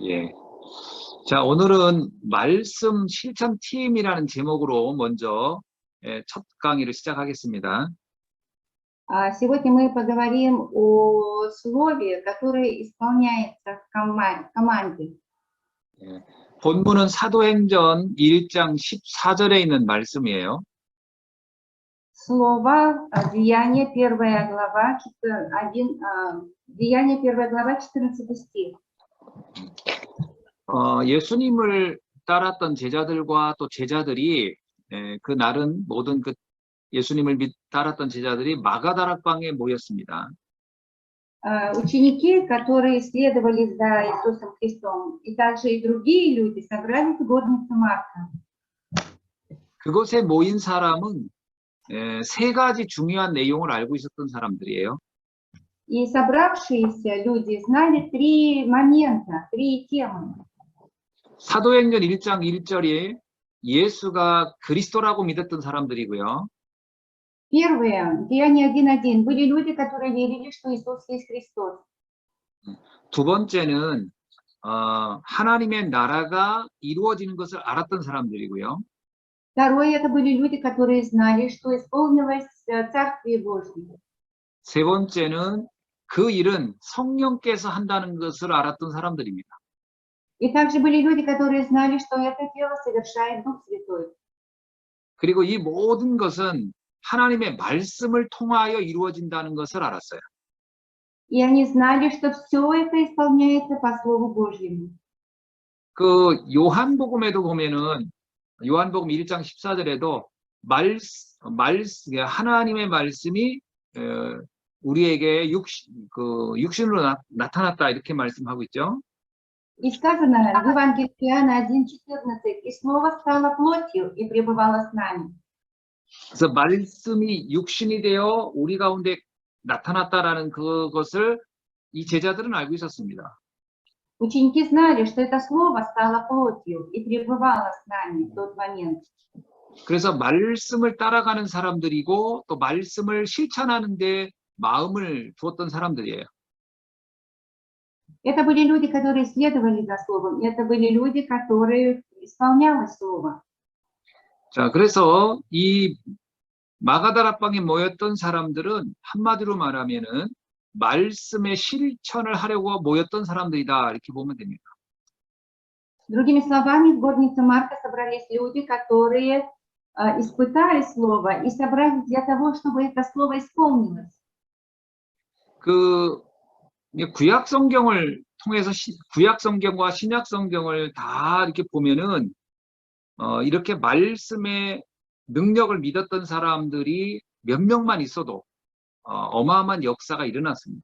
예. 자, 오늘은 말씀 실천 팀이라는 제목으로 먼저 첫 강의를 시작하겠습니다. Сегодня мы поговорим о слове, которое исполняется в команде. 예. 본문은 사도행전 1장 14절에 있는 말씀이에요. Слово Деяния 1 глава 14 стих. 예수님을 따랐던 제자들과 또 제자들이 그날은 모든 그 예수님을 따랐던 제자들이 마가다락방에 모였습니다. Ученики, которые следовали за Иисусом Христом, и также и другие люди собрались в горнице Марка. 그곳에 모인 사람은 세 가지 중요한 내용을 알고 있었던 사람들이에요. И собравшиеся люди знали три момента, три темы. 사도행전 1장 1절에 예수가 그리스도라고 믿었던 사람들이고요. Первое, Деяния 1:1, были люди, которые верили, что Иисус есть Христос. 두 번째는 하나님의 나라가 이루어지는 것을 알았던 사람들이고요. Второе, это были люди, которые знали, что исполнилось Царствие Божье. 세 번째는 그 일은 성령께서 한다는 것을 알았던 사람들입니다. И также были люди, которые знали, что это дело совершает Дух Святой. 그리고 이 모든 것은 하나님의 말씀을 통하여 이루어진다는 것을 알았어요. И они знали, что все это исполняется по Слову Божьему. 그 요한복음에도 보면은 요한복음 1장 14절에도 하나님의 말씀이 우리에게 육신으로 나타났다 이렇게 말씀하고 있죠. И сказано в Евангелии Иоанна 1:14, и Слово стало плотью и пребывало с нами. 그래서 말씀이 육신이 되어 우리 가운데 나타났다라는 그것을 이 제자들은 알고 있었습니다. Ученики знали, что это Слово стало плотью и пребывало с нами в тот момент. 그래서 말씀을 따라가는 사람들이고 또 말씀을 실천하는 데 마음을 두었던 사람들이에요. Это были люди, которые следовали за Словом, это были люди, которые исполняли Слово. 자, 그래서 이 마가다락방에 모였던 사람들은 한마디로 말하면은 말씀의 실천을 하려고 모였던 사람들이다 이렇게 보면 됩니다. Другими словами, в горнице Марка собрались люди, которые испытали Слово и собрались для того, чтобы это Слово исполнилось. 그 구약 성경을 통해서 구약 성경과 신약 성경을 다 이렇게 보면은 이렇게 말씀의 능력을 믿었던 사람들이 몇 명만 있어도 어마어마한 역사가 일어났습니다.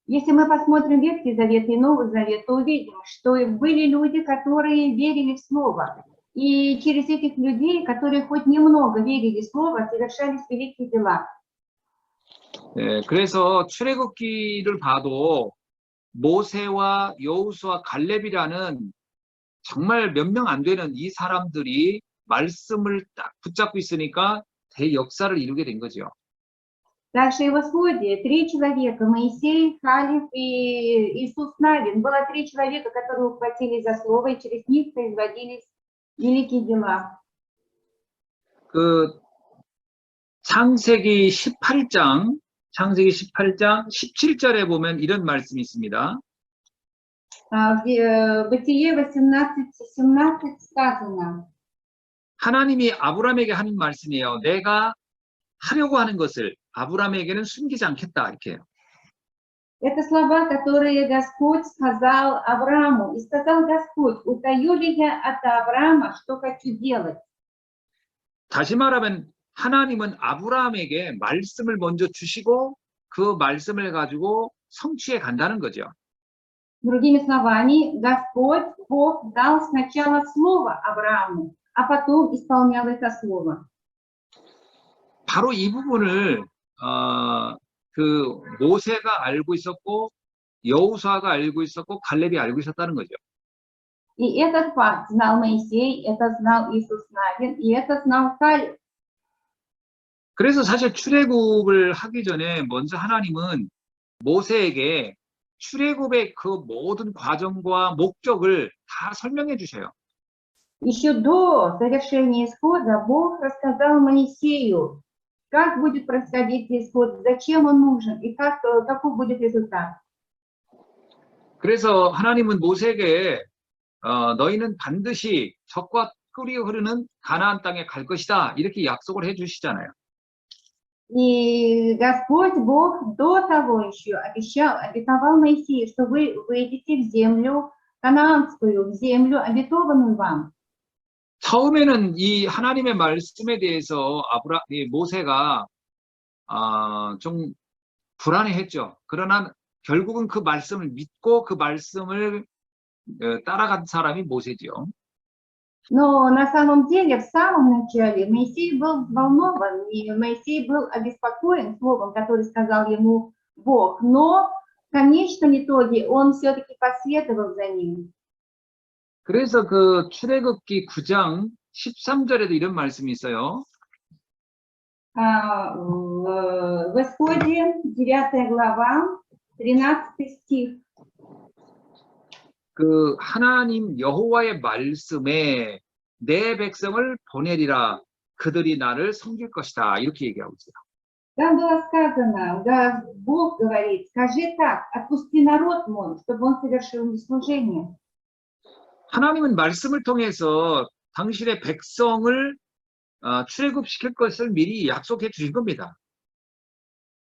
Если мы посмотрим Ветхий Завет и Новый Завет, то увидим, что были люди, которые верили в Слово. И через этих людей, которые хоть немного верили в Слово, совершались великие дела. 네, 그래서 출애굽기를 봐도 모세와 여호수아 갈렙이라는 정말 몇 명 안 되는 이 사람들이 말씀을 딱 붙잡고 있으니까 대역사를 이루게 된 거죠. Также и в Исходе 3 человека, Моисей, Халев и Иисус Навин. Было 3 человека, которые ухватились за слово, и через них производились великие дела. 그 창세기 18장 17절에 보면 이런 말씀이 있습니다. В Бытие 18:17 сказано. 하나님이 아브라함에게 하는 말씀이에요. 내가 하려고 하는 것을 아브라함에게는 숨기지 않겠다 이렇게 해요. Это слова, которые Господь сказал Аврааму. И сказал Господь: утаю ли я от Авраама, что хочу делать? 다시 말하면 하나님은 아브라함에게 말씀을 먼저 주시고 그 말씀을 가지고 성취해 간다는 거죠. Другими словами, Господь, Бог, дал сначала слово Аврааму, а потом исполнял это слово. 바로 이 부분을 그 모세가 알고 있었고 여호수아가 알고 있었고 갈렙이 알고 있었다는 거죠. И этот факт знал Моисей, это знал Иисус Навин, и это знал Халев. 그래서 사실 출애굽을 하기 전에 먼저 하나님은 모세에게 출애굽의 그 모든 과정과 목적을 다 설명해 주셔요. Еще до совершения исхода Бог рассказал Моисею, как будет происходить исход, зачем он нужен и каков будет результат. 그래서 하나님은 모세에게 너희는 반드시 젖과 꿀이 흐르는 가나안 땅에 갈 것이다 이렇게 약속을 해 주시잖아요. И Господь Бог до того еще обетовал Моисею, что вы выйдете в землю ханаанскую, в землю, обетованную вам. 처음에는 이 하나님의 말씀에 대해서 모세가 좀 불안해했죠. 그러나 결국은 그 말씀을 믿고 그 말씀을 따라간 사람이 모세죠. Но на самом деле, в самом начале, Моисей был взволнован, и Моисей был обеспокоен словом, которое сказал ему Бог. Но в конечном итоге он все-таки последовал за ним. 그래서 그 출애굽기 9장 13절에도 이런 말씀이 있어요. В Исходе 9 глава, 13 стих. 그 하나님 여호와의 말씀에 내 백성을 보내리라 그들이 나를 섬길 것이다 이렇게 얘기하고 있어요. Там было сказано, да, Бог говорит, скажи так, отпусти народ мой, чтобы он совершил мне служение. 하나님은 말씀을 통해서 당신의 백성을 출애굽시킬 것을 미리 약속해 주신 겁니다.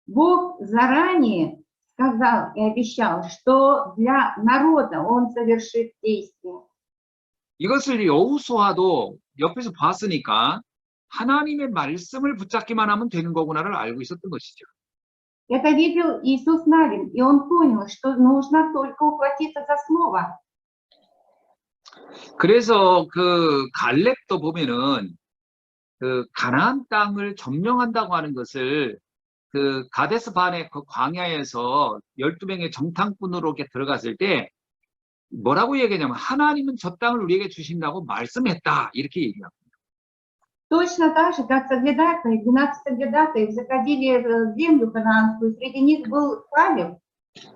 Бог заранее сказал и обещал, что для народа он совершит действие. 이것을 여호수아도 옆에서 봤으니까 하나님의 말씀을 붙잡기만 하면 되는 거구나를 알고 있었던 것이죠. Это видел Иисус Навин, и он понял, что нужно только ухватиться за слово. 그래서 그 갈렙도 보면은 그 가나안 땅을 점령한다고 하는 것을 그 가데스 반의 그 광야에서 12명의 정탐꾼으로 이렇게 들어갔을 때 뭐라고 얘기하냐면 하나님은 저 땅을 우리에게 주신다고 말씀했다 이렇게 얘기합니다. Точно так же, как соглядатые, 12 соглядатаев заходили в землю ханаанскую, среди них был Калеб,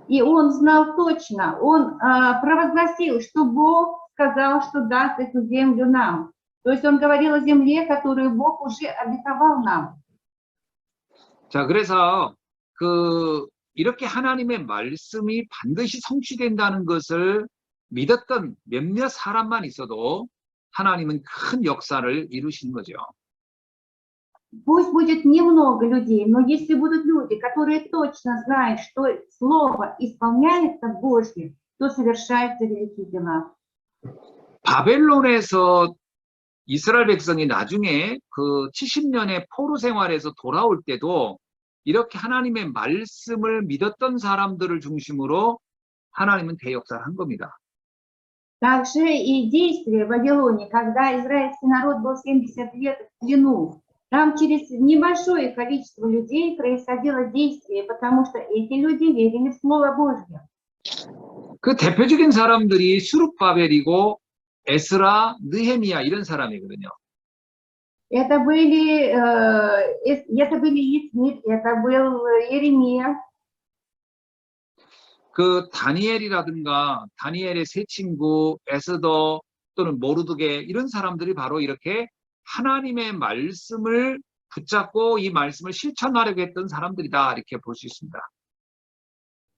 и он знал точно, он провозгласил, что Бог сказал, что даст эту землю нам. То есть он говорил о земле, которую Бог уже обетовал нам. 자, 그래서 이렇게 하나님의 말씀이 반드시 성취된다는 것을 믿었던 몇몇 사람만 있어도 하나님은 큰 역사를 이루신 거죠. Пусть будет немного людей, но если будут люди, которые точно знают, что Слово исполняется Божье, то совершаются великие дела. 바벨론에서 이스라엘 백성이 나중에 그 70년의 포로 생활에서 돌아올 때도 이렇게 하나님의 말씀을 믿었던 사람들을 중심으로 하나님은 대역사를 한 겁니다. Также и действия в Вавилоне, когда израильский народ был 70 лет в плену, там через небольшое количество людей происходило действие, потому что эти люди верили в Слово Божье. 그 대표적인 사람들이 수룹바벨이고 에스라, 느헤미야 이런 사람이거든요. Это были Исмит, это был Иеремия. 그 다니엘의 세 친구, 에스더 또는 모르드게 이런 사람들이 바로 이렇게 하나님의 말씀을 붙잡고 이 말씀을 실천하려고 했던 사람들이다 이렇게 볼 수 있습니다.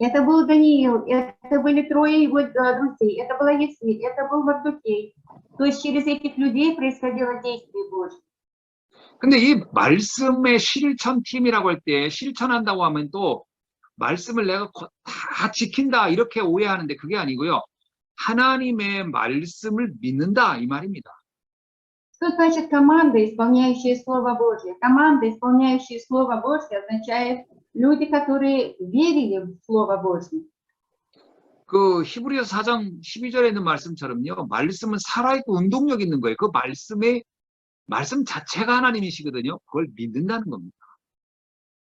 Это был Даниил, это были трое его друзей, это была Есмит, это был Мардукей. То есть через этих людей происходило действие Божье. 근데 이 말씀의 실천팀이라고 할 때 실천한다고 하면 또 말씀을 내가 다 지킨다 이렇게 오해하는데 그게 아니고요. 하나님의 말씀을 믿는다 이 말입니다. Что значит команда, исполняющая Слово Божье? Команда, исполняющая Слово Божье, означает люди, которые верили в Слово Божье. 그 히브리서 4장 12절에 있는 말씀처럼요. 말씀은 살아있고 운동력 있는 거예요. 그 말씀 자체가 하나님이시거든요. 그걸 믿는다는 겁니다.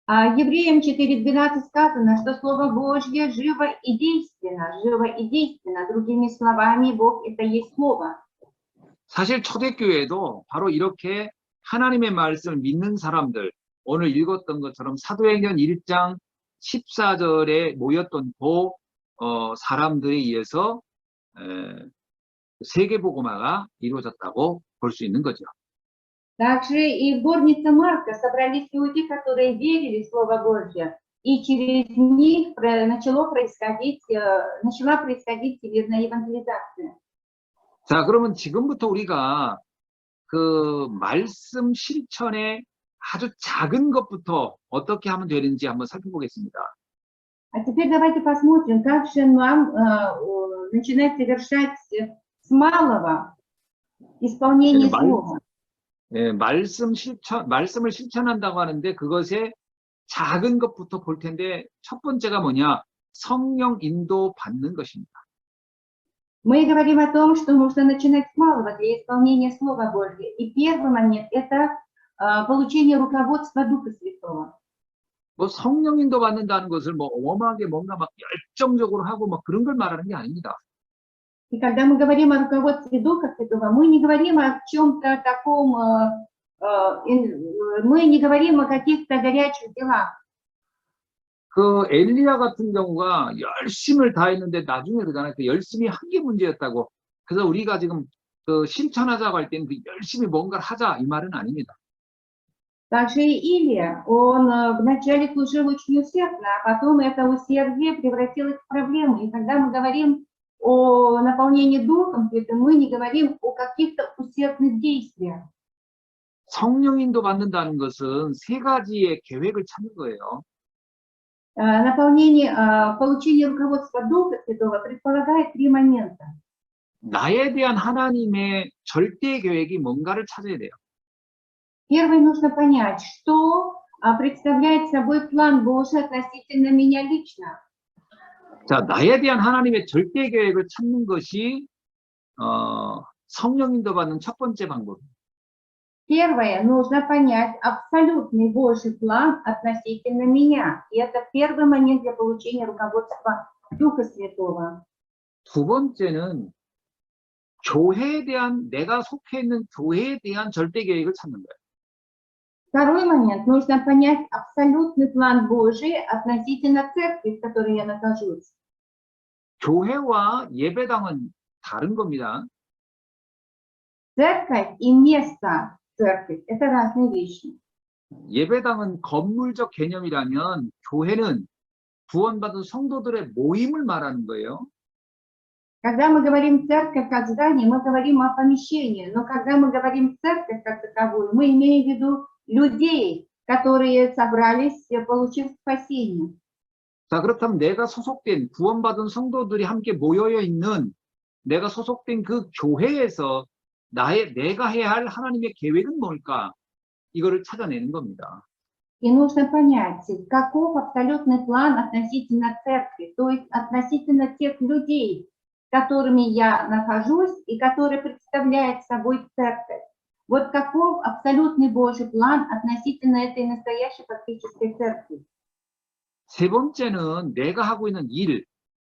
Евреям 4:12 сказано, что Слово Божье живо и действенно, живо и действенно. Другими словами, Бог – это есть Слово. 사실 초대교회도 바로 이렇게 하나님의 말씀을 믿는 사람들, 오늘 읽었던 것처럼 사도행전 1장 14절에 모였던 사람들에 의해서 세계복음화가 이루어졌다고 볼 수 있는 거죠. Также и в горнице Марка собрались люди, которые верили в Слово Божье, и через них начала происходить всемирная евангелизация. 자, 그러면 지금부터 우리가 그 말씀 실천의 아주 작은 것부터 어떻게 하면 되는지 한번 살펴보겠습니다. А теперь давайте посмотрим, как же нам начинать совершать с малого исполнение слова. 말씀을 실천한다고 하는데 그것의 작은 것부터 볼 텐데 첫 번째가 뭐냐? 성령 인도 받는 것입니다. Мы говорим о том, что нужно начинать с малого для исполнения Слова Божьего. И первый момент – это получение руководства Духа Святого. 뭐 성령 인도 받는다는 것을 뭐 어마어마하게 뭔가 막 열정적으로 하고 막 그런 걸 말하는 게 아닙니다. И когда мы говорим о руководстве Духа Святого, мы не говорим о чем-то таком, мы не говорим о каких-то горячих делах. 그 엘리야 같은 경우가 열심을 다했는데 나중에 그러잖아요. 그 열심히 한 게 문제였다고. 그래서 우리가 지금 그 실천하자고 할 때는 그 열심히 뭔가를 하자 이 말은 아닙니다. Также и Илия, он вначале служил очень усердно, а потом это усердие превратилось в проблему. И когда мы говорим о наполнении Духом Святым, мы не говорим о каких-то усердных действиях. 성령 인도 받는다는 것은 세 가지의 계획을 찾는 거예요. Получение руководства Духа Святого предполагает три момента. 나에 대한 하나님의 절대 계획이 뭔가를 찾아야 돼요. Первое, нужно понять, что представляет собой план Божий относительно меня лично. 자, 나에 대한 하나님의 절대 계획을 찾는 것이 성령 인도 받는 첫 번째 방법입니다. Первое, нужно понять абсолютный Божий план относительно меня. И это первый момент для получения руководства Духа Святого. 두 번째는 교회에 대한, 내가 속해 있는 교회에 대한 절대 계획을 찾는 거예요. Второй момент, нужно понять абсолютный план Божий относительно церкви, в которой я нахожусь. 교회와 예배당은 다른 겁니다. Церковь и место церкви – это разные вещи. 예배당은 건물적 개념이라면 교회는 구원받은 성도들의 모임을 말하는 거예요. Когда мы говорим церковь как здание, мы говорим о помещении. Но когда мы говорим церковь как таковую, мы имеем в виду людей, которые собрались, получив спасение. 자, 그렇다면 내가 소속된 구원받은 성도들이 함께 모여 있는 내가 소속된 그 교회에서 내가 해야 할 하나님의 계획은 뭘까? 이거를 찾아내는 겁니다. И нужно понять, каков абсолютный план относительно церкви, то есть относительно тех людей, с которыми я нахожусь и которые представляют собой церковь. Вот каков абсолютный Божий план относительно этой настоящей фактической церкви. 세 번째는 내가 하고 있는 일,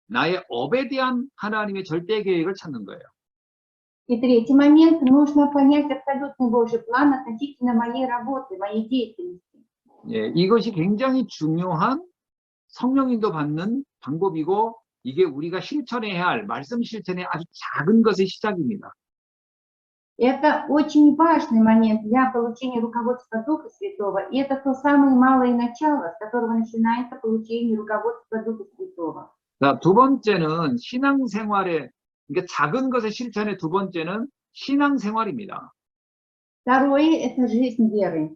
나의 업에 대한 하나님의 절대 계획을 찾는 거예요. И третий момент, нужно понять абсолютный Божий план относительно моей работы, моей деятельности. 예, 이것이 굉장히 중요한 성령 인도 받는 방법이고 이게 우리가 실천해야 할 말씀 실천의 아주 작은 것의 시작입니다. Это очень важный момент для получения руководства Духа Святого, и это то самое малое начало, с которого начинается получение руководства Духа Святого. 자, 두 번째는 신앙생활의, 그러니까 작은 것의 실천의 두 번째는 신앙생활입니다. Второе – это жизнь веры.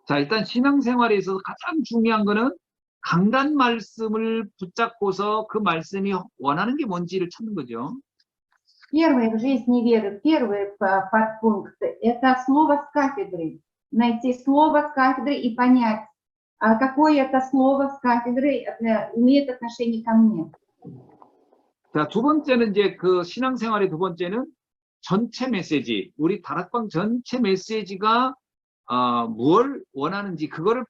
자, 일단 신앙생활에 있어서 가장 중요한 거는 강단 말씀을 붙잡고서 그 말씀이 원하는 게 뭔지를 찾는 거죠. Первое в жизни веры, первый подпункт – это слово с кафедры. Найти слово с кафедры и понять, какое это слово с кафедры имеет отношение ко мне. 자, 두 번째는 이제 그 신앙생활의 두 번째는 전체 메시지, 우리 다락방 전체 메시지가 무엇을 원하는지 그거를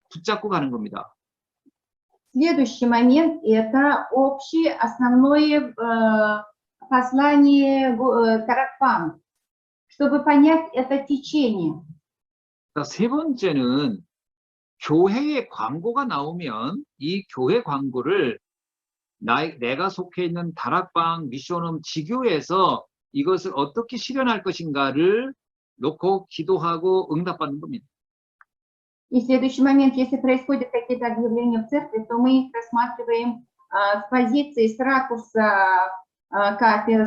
붙잡고 가는 겁니다. Следующий момент – это общее основное послание Таракпан, чтобы понять это течение. 자, 세 번째는 교회에 광고가 나오면 이 교회 광고를 내가 속해 있는 다락방 미션홈 지교에서 이것을 어떻게 실현할 것인가를 놓고 기도하고 응답받는 겁니다. И следующий момент, если происходят какие-то объявления в церкви, то мы их рассматриваем с позиции, с ракурса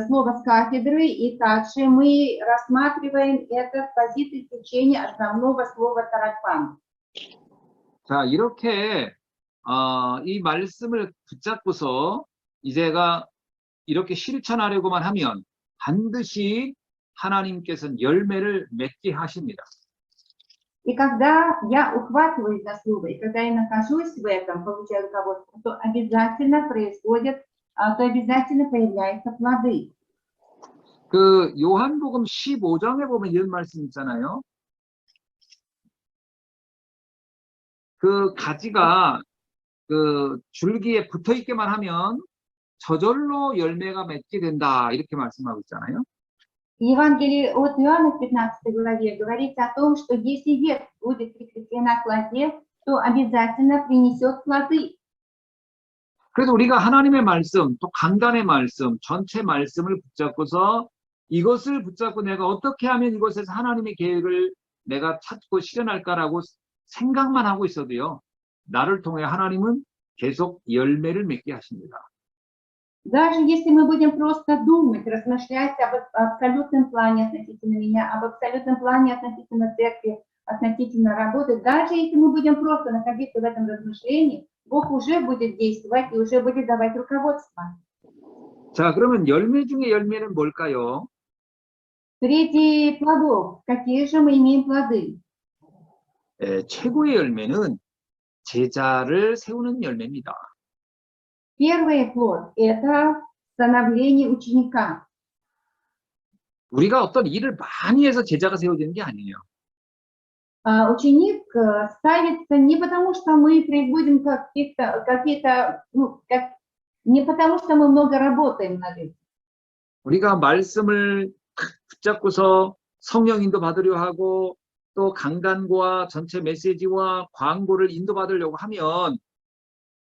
слова с кафедры, и также мы рассматриваем это с позиции течения основного слова таракпан. 자, 이렇게 이 말씀을 붙잡고서 이제가 이렇게 실천하려고만 하면 반드시 하나님께서는 열매를 맺게 하십니다. И когда я ухватываюсь за слово, и когда я нахожусь в этом, получаю руководство, то обязательно появляются плоды. 그 요한복음 15장에 보면 이런 말씀 있잖아요. 그 가지가 그 줄기에 붙어 있게만 하면 저절로 열매가 맺게 된다, 이렇게 말씀하고 있잖아요. В Евангелии от Иоанна в 15 главе говорится о том, что если ветвь будет прикреплена к лозе, то обязательно принесет плоды. 그래서 우리가 하나님의 말씀, 또 강단의 말씀, 전체 말씀을 붙잡고서 이것을 붙잡고 내가 어떻게 하면 이것에서 하나님의 계획을 내가 찾고 실현할까라고 생각만 하고 있어도요, 나를 통해 하나님은 계속 열매를 맺게 하십니다. Даже если мы будем просто думать, размышлять об абсолютном плане относительно меня, об абсолютном плане относительно церкви, относительно работы, даже если мы будем просто находиться в этом размышлении, Бог уже будет действовать и уже будет давать руководство. 자, 그러면 열매 중에 열매는 뭘까요? Среди плодов, какие же мы имеем плоды? 최고의 열매는 제자를 세우는 열매입니다. Первый плод – это становление ученика. 우리가 어떤 일을 많이 해서 제자가 세워지는 게 아니에요. Ученик ставится не потому, что мы производим не потому, что мы много работаем над этим. 우리가 말씀을 붙잡고서 성령 인도 받으려 하고 또 강단과 전체 메시지와 광고를 인도받으려고 하면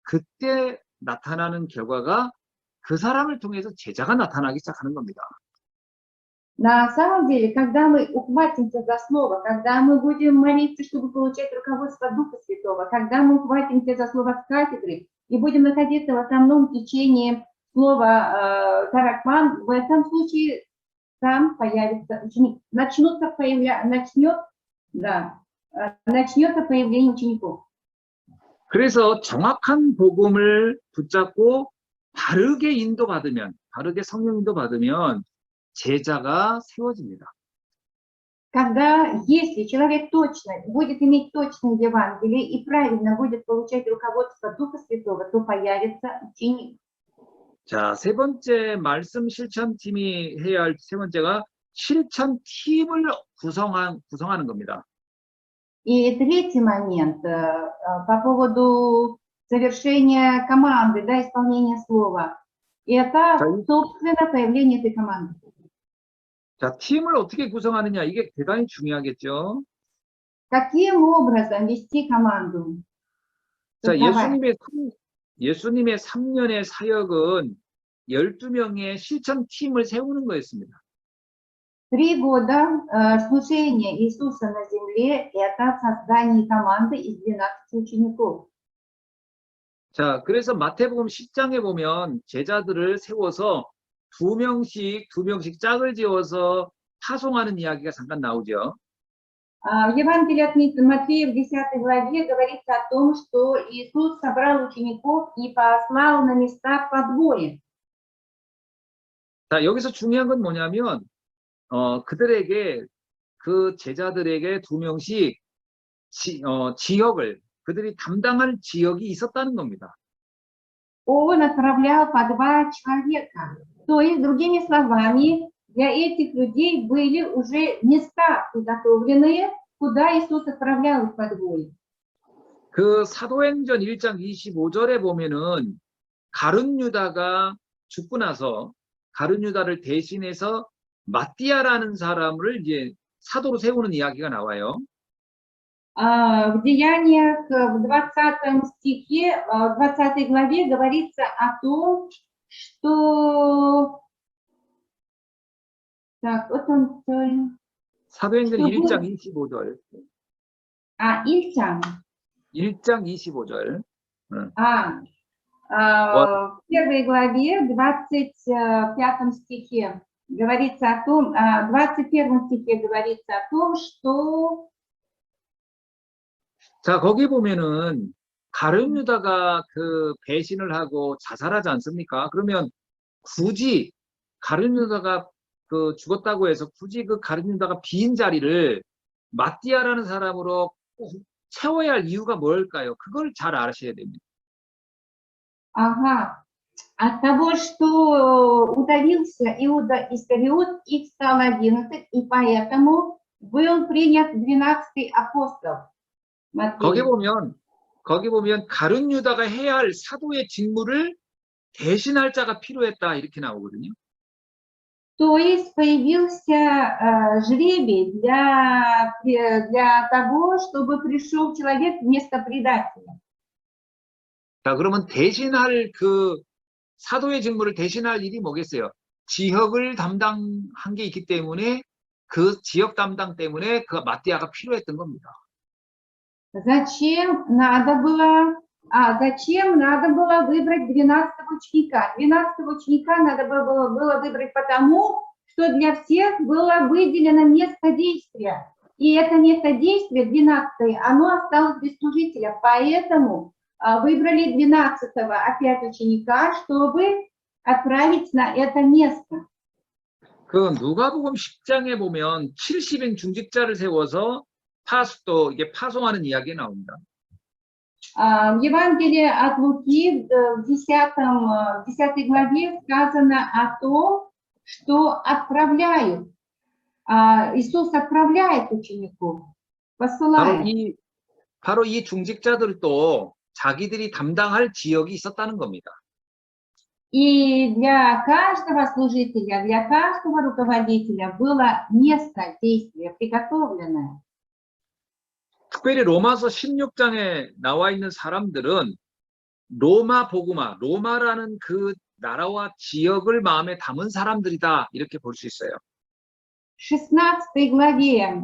그때 나타나는 결과가 그 사람을 통해서 제자가 나타나기 시작하는 겁니다. На самом деле, когда мы ухватимся за слово, когда мы будем молиться, чтобы получать руководство Духа Святого, когда мы ухватимся за слово с кафедры и будем находиться в основном течении слова таракман, в этом случае там появится ученик. Начнется появление учеников. 그래서 정확한 복음을 붙잡고 바르게 인도받으면, 바르게 성령 인도받으면 제자가 세워집니다. Если человек точно будет иметь точное Евангелие и правильно будет получать руководство Духа Святого, то появится ученик. 자, 세 번째 말씀 실천팀이 해야 할 세 번째가 실천팀을 구성하는 겁니다. И третий момент по поводу завершения команды, исполнения слова, это, собственно, появление этой команды. 자, 팀을 어떻게 구성하느냐, 이게 대단히 중요하겠죠. Каким образом вести команду? 자, 예수님의 3년의 사역은 12명의 실천팀을 세우는 거였습니다. 3 года служения Иисуса на земле – это создание команды из 12 учеников. 자, 그래서 마태복음 10장에 보면 제자들을 세워서 두 명씩 짝을 지어서 파송하는 이야기가 잠깐 나오죠. В Евангелии от Матфея в 10 главе говорится о том, что Иисус собрал учеников и послал на места по двое. 자, 여기서 중요한 건 뭐냐면 그들에게, 그 제자들에게 2명씩 지역을, 그들이 담당할 지역이 있었다는 겁니다. Он отправлял по 2 человека. То есть, другими словами, для этих людей были уже места приготовленные, куда Иисус отправлял их по двое. 그 사도행전 1장 25절에 보면은 가룟 유다가 죽고 나서 가룟 유다를 대신해서 마띠아라는 사람을 이제 사도로 세우는 이야기가 나와요. В Деяниях, в 20 стихе, в 20 главе говорится о том, что... Так, вот он... 사도행전 또 1장 25절. Ильчан. 1장 25절. В первой главе, 25 стихе, говорится о том, в 21 стихе говорится о том, что... 자, 거기 보면은 가룟 유다가 그 배신을 하고 자살하지 않습니까? 그러면 굳이 가룟 유다가 그 죽었다고 해서 굳이 그 가룟 유다가 비인 자리를 마띠아라는 사람으로 꼭 채워야 할 이유가 뭘까요? 그걸 잘 아셔야 됩니다. Ага. От того, что удавился Иуда Искариот, их стало 11, и поэтому был принят 12-й апостол. 거기 Матфей. 보면 가룟 유다가 해야 할 사도의 직무를 대신할 자가 필요했다 이렇게 나오거든요. То есть появился жребий для того, чтобы пришел человек вместо предателя. 자, 그러면 대신할 그 사도의 직무를 대신할 일이 뭐겠어요? 지역을 담당한 게 있기 때문에 그 지역 담당 때문에 그 마띠아가 필요했던 겁니다. Зачем надо было выбрать 12-го ученика? 12-го ученика надо было выбрать потому, что для всех было выделено место действия. И это место действия, 12-е, оно осталось без служителя. Поэтому выбрали 12-го опять ученика, чтобы отправить на это место. 그 누가복음 10장에 보면 70인 중직자를 세워서 이게 파송하는 이야기가 나옵니다. В Евангелии от Луки в 10 главе сказано о том, что Иисус отправляет учеников, посылает. 바로 이 중직자들도 자기들이 담당할 지역이 있었다는 겁니다. И для каждого служителя, для каждого руководителя было место действия приготовленное. 특별히 로마서 16장에 나와 있는 사람들은 로마 복음화, 로마라는 그 나라와 지역을 마음에 담은 사람들이다 이렇게 볼 수 있어요. В 16 главе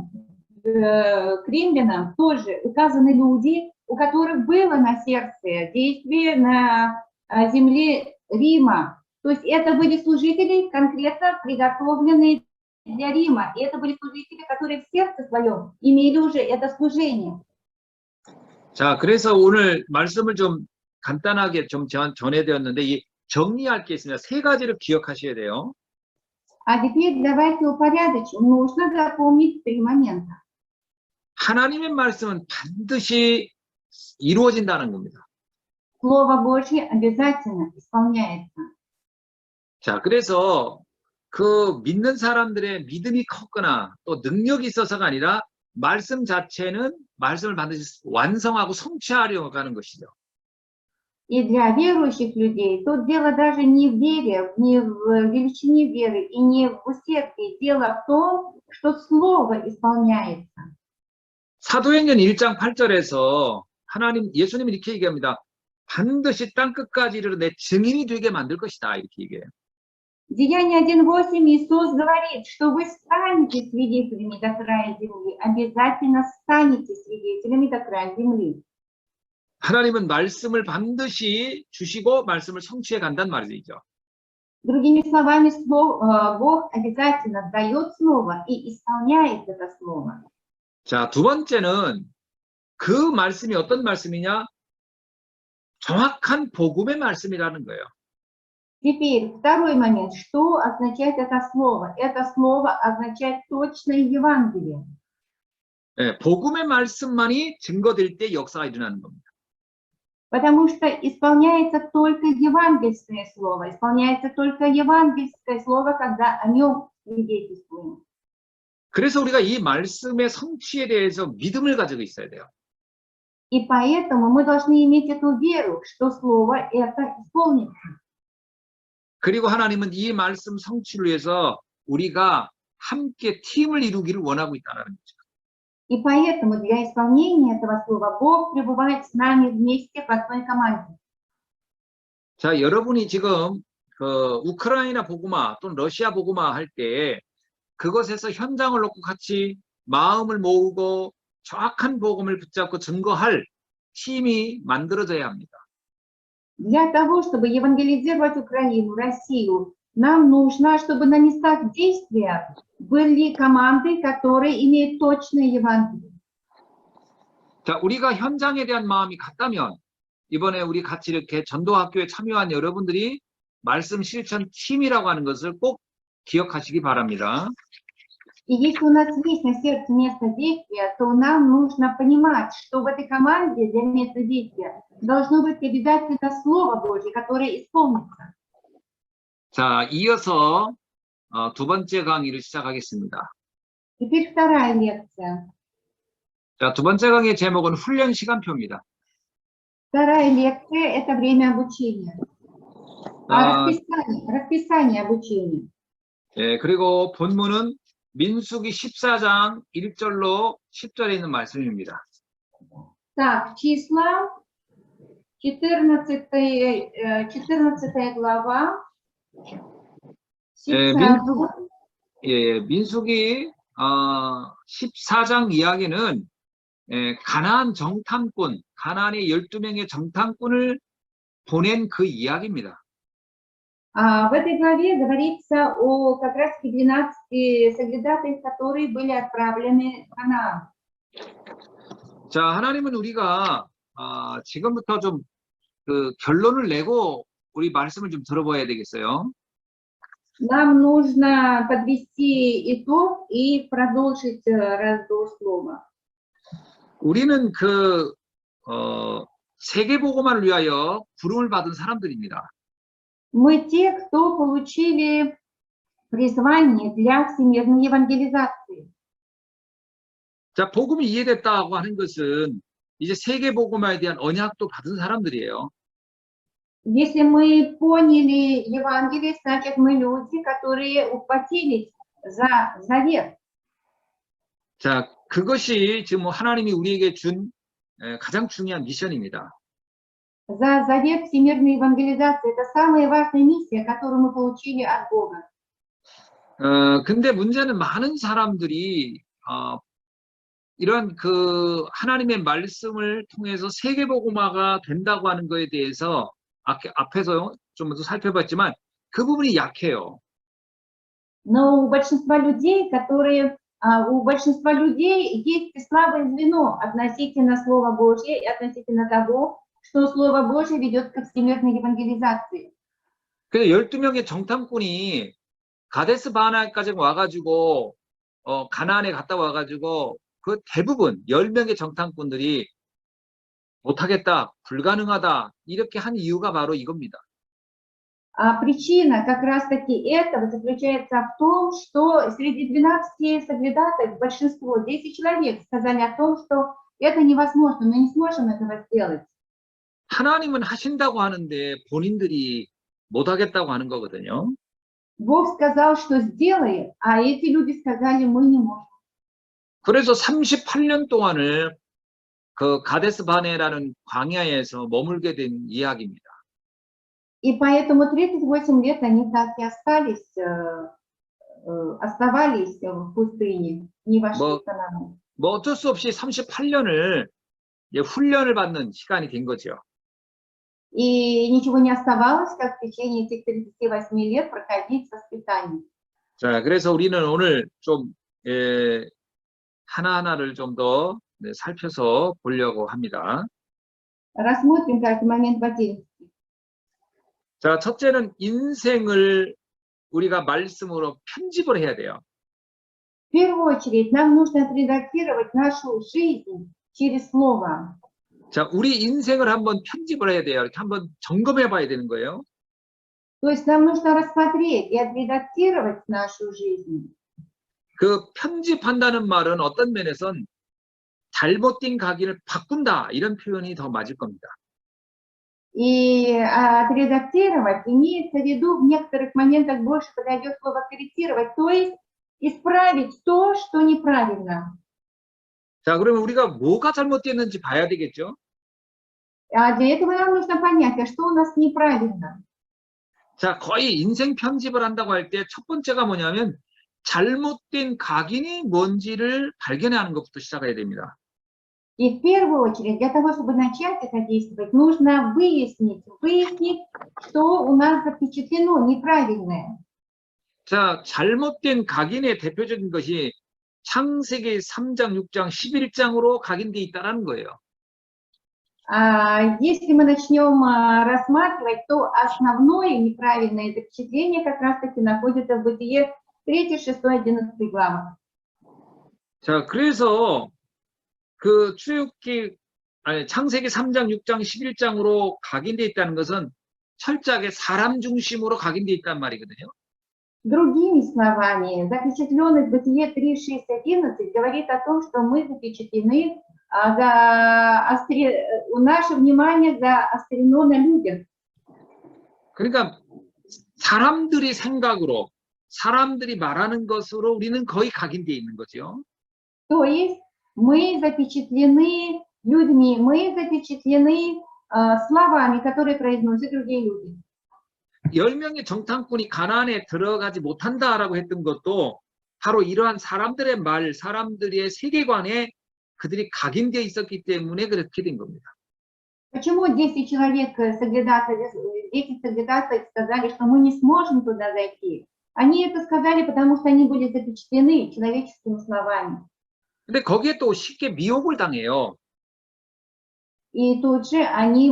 к римлянам тоже указаны люди, у которых было на сердце действие на земле Рима. То есть это были служители, конкретно приготовленные для Рима. И это были служители, которые в сердце своем имели уже это служение. 자, 그래서 오늘 말씀을 좀 간단하게 좀 전해드렸는데 이 정리할 게 있습니다. 세 가지를 기억하셔야 돼요. А теперь давайте упорядочим. Нужно запомнить 3 момента. 하나님의 말씀은 반드시 이루어진다는 겁니다. Слово Божье обязательно исполняется. 자, 그래서 그 믿는 사람들의 믿음이 컸거나 또 능력이 있어서가 아니라 말씀 자체는 말씀을 반드시 완성하고 성취하려고 하는 것이죠. И для верующих людей тут дело даже не в вере, не в величине веры и не в усердии. Дело в том, что Слово исполняется. 사도행전 1장 8절에서 예수님이 이렇게 얘기합니다. 반드시 땅 끝까지 이르러 내 증인이 되게 만들 것이다. 이렇게 얘기해요. Деяние 1.8 Иисус говорит, что вы станете свидетелями до края земли, обязательно станете свидетелями до края земли. 하나님은 말씀을 반드시 주시고 말씀을 성취해 간다는 말이죠. Другими словами, Бог обязательно дает слово и исполняет это слово. 자, 두 번째는 그 말씀이 어떤 말씀이냐? 정확한 복음의 말씀이라는 거예요. Теперь второй момент. Что означает это слово? Это слово означает точное Евангелие. 네, 복음의 말씀만이 증거될 때 역사가 일어나는 겁니다. Потому что исполняется только евангельское слово. Исполняется только евангельское слово, когда о нем свидетельствуем. 그래서 우리가 이 말씀의 성취에 대해서 믿음을 가지고 있어야 돼요. И поэтому мы должны иметь эту веру, что слово это исполнится. 그리고 하나님은 이 말씀 성취를 위해서 우리가 함께 팀을 이루기를 원하고 있다는 거죠. И поэтому для исполнения этого слова Бог пребывает с нами вместе в одной команде. 자, 여러분이 지금 그 우크라이나 복음화 또는 러시아 복음화 할 때 그것에서 현장을 놓고 같이 마음을 모으고 정확한 복음을 붙잡고 증거할 팀이 만들어져야 합니다. Для того, чтобы евангелизировать Украину, Россию, нам нужно, чтобы на местах действия были команды, которые имеют точное Евангелие. 자, 우리가 현장에 대한 마음이 같다면 이번에 우리 같이 이렇게 전도학교에 참여한 여러분들이 말씀 실천 팀이라고 하는 것을 꼭 기억하시기 바랍니다. И если у нас есть на сердце место действия, то нам нужно понимать, что в этой команде для места действия должно быть обязательно Слово Божье, которое исполнится. 자, 이어서 두 번째 강의를 시작하겠습니다. Теперь вторая лекция. 자, 두 번째 강의의 제목은 훈련 시간표입니다. Вторая лекция – это время обучения. Расписание обучения. 예, 그리고 본문은 민수기 14장 1절로 10절에 있는 말씀입니다. Так, числа, 14 глава, 14. 민수기 14장 이야기는 가나안 정탐꾼, 가나안의 12명의 정탐꾼을 보낸 그 이야기입니다. В этой главе говорится о как раз 12 соглядатаев, которые были отправлены в Ханаан. 자, 하나님은 우리가 지금부터 좀 그 결론을 내고 우리 말씀을 좀 들어봐야 되겠어요. Нам нужно подвести итог и продолжить раздел слова. 우리는 그 세계복음화를 위하여 부름을 받은 사람들입니다. Мы те, кто получили призвание для всемирной евангелизации. 자, 복음이 이해됐다고 하는 것은 이제 세계복음화에 대한 언약도 받은 사람들이에요. Если мы поняли Евангелие, значит, мы люди, которые ухватились за завет. 자, 그것이 지금 하나님이 우리에게 준 가장 중요한 미션입니다. За завет всемирной евангелизации – это самая важная миссия, которую мы получили от Бога. 근데 문제는 많은 사람들이 이런 그 하나님의 말씀을 통해서 세계복음화가 된다고 하는 것에 대해서 앞에서 좀 더 살펴봤지만 그 부분이 약해요. Но у большинства людей, есть слабое звено относительно Слова Божьего и относительно того, что Слово Божье ведет к всемирной евангелизации. 그래서 12명의 정탐꾼이 가데스 바네아까지 와가지고 가나안에 갔다 와가지고 그 대부분 10명의 정탐꾼들이 못하겠다, 불가능하다 이렇게 한 이유가 바로 이겁니다. Причина как раз-таки этого заключается в том, что среди 12 соглядатаев большинство, 10 человек, сказали о том, что это невозможно, мы не сможем этого сделать. 하나님은 하신다고 하는데 본인들이 못하겠다고 하는 거거든요. Бог сказал, что сделает, а эти люди сказали, мы не можем. 그래서 38년 동안을 그 가데스 바네라는 광야에서 머물게 된 이야기입니다. И поэтому 38 лет они так и оставались в пустыне, не вошли в Ханаан. 뭐 어쩔 수 없이 38년을 훈련을 받는 시간이 된 거죠. И ничего не оставалось, как в течение этих 38 лет проходить воспитание. 자, 그래서 우리는 오늘 좀 하나하나를 좀 더 살펴서 보려고 합니다. Рассмотрим каждый момент в отдельности. 자, 첫째는 인생을 우리가 말씀으로 편집을 해야 돼요. В первую очередь нам нужно отредактировать нашу жизнь через слово. 자, 우리 인생을 한번 편집을 해야 돼요. 이렇게 한번 점검해 봐야 되는 거예요. То есть нам нужно рассмотреть и отредактировать нашу жизнь. 그 편집한다는 말은 어떤 면에선 잘못된 각인을 바꾼다 이런 표현이 더 맞을 겁니다. И отредактировать имеется в виду в некоторых моментах больше подойдет слово корректировать, то есть исправить то, что неправильно. 자, 그러면 우리가 뭐가 잘못됐는지 봐야 되겠죠? А для этого нам нужно понять, а что у нас неправильно. 자, 거의 인생 편집을 한다고 할 때 첫 번째가 뭐냐면 잘못된 각인이 뭔지를 발견하는 것부터 시작해야 됩니다. И в первую очередь, для того, чтобы начать это действовать, нужно выяснить, что у нас запечатлено неправильное. 자, 잘못된 각인의 대표적인 것이 창세기 3장, 6장, 11장으로 각인되어 있다는 거예요. Если мы начнем рассматривать, то основное неправильное запечатление как раз-таки находится в Бытие 3, 6, 11 главах. 자, 그래서 그 창세기 3장, 6장, 11장으로 각인되어 있다는 것은 철저하게 사람 중심으로 각인되어 있단 말이거든요. Другими словами, запечатленность Бытие 3, 6, 11 говорит о том, что мы запечатлены, наше внимание заострено на людях. 그러니까 사람들이 생각으로, 사람들이 말하는 것으로 우리는 거의 각인되어 있는 거죠. То есть мы запечатлены людьми, мы запечатлены словами, которые произносят другие люди. 10명의 정탐꾼이 가나안에 들어가지 못한다라고 했던 것도 바로 이러한 사람들의 말, 사람들의 세계관에 그들이 각인되어 있었기 때문에 그렇게 된 겁니다. Почему 10 человек, 10 соглядатаев сказали, что мы не сможем туда зайти? Они это сказали, потому что они были запечатлены человеческими словами. 근데 거기에 또 쉽게 미혹을 당해요. И тут же они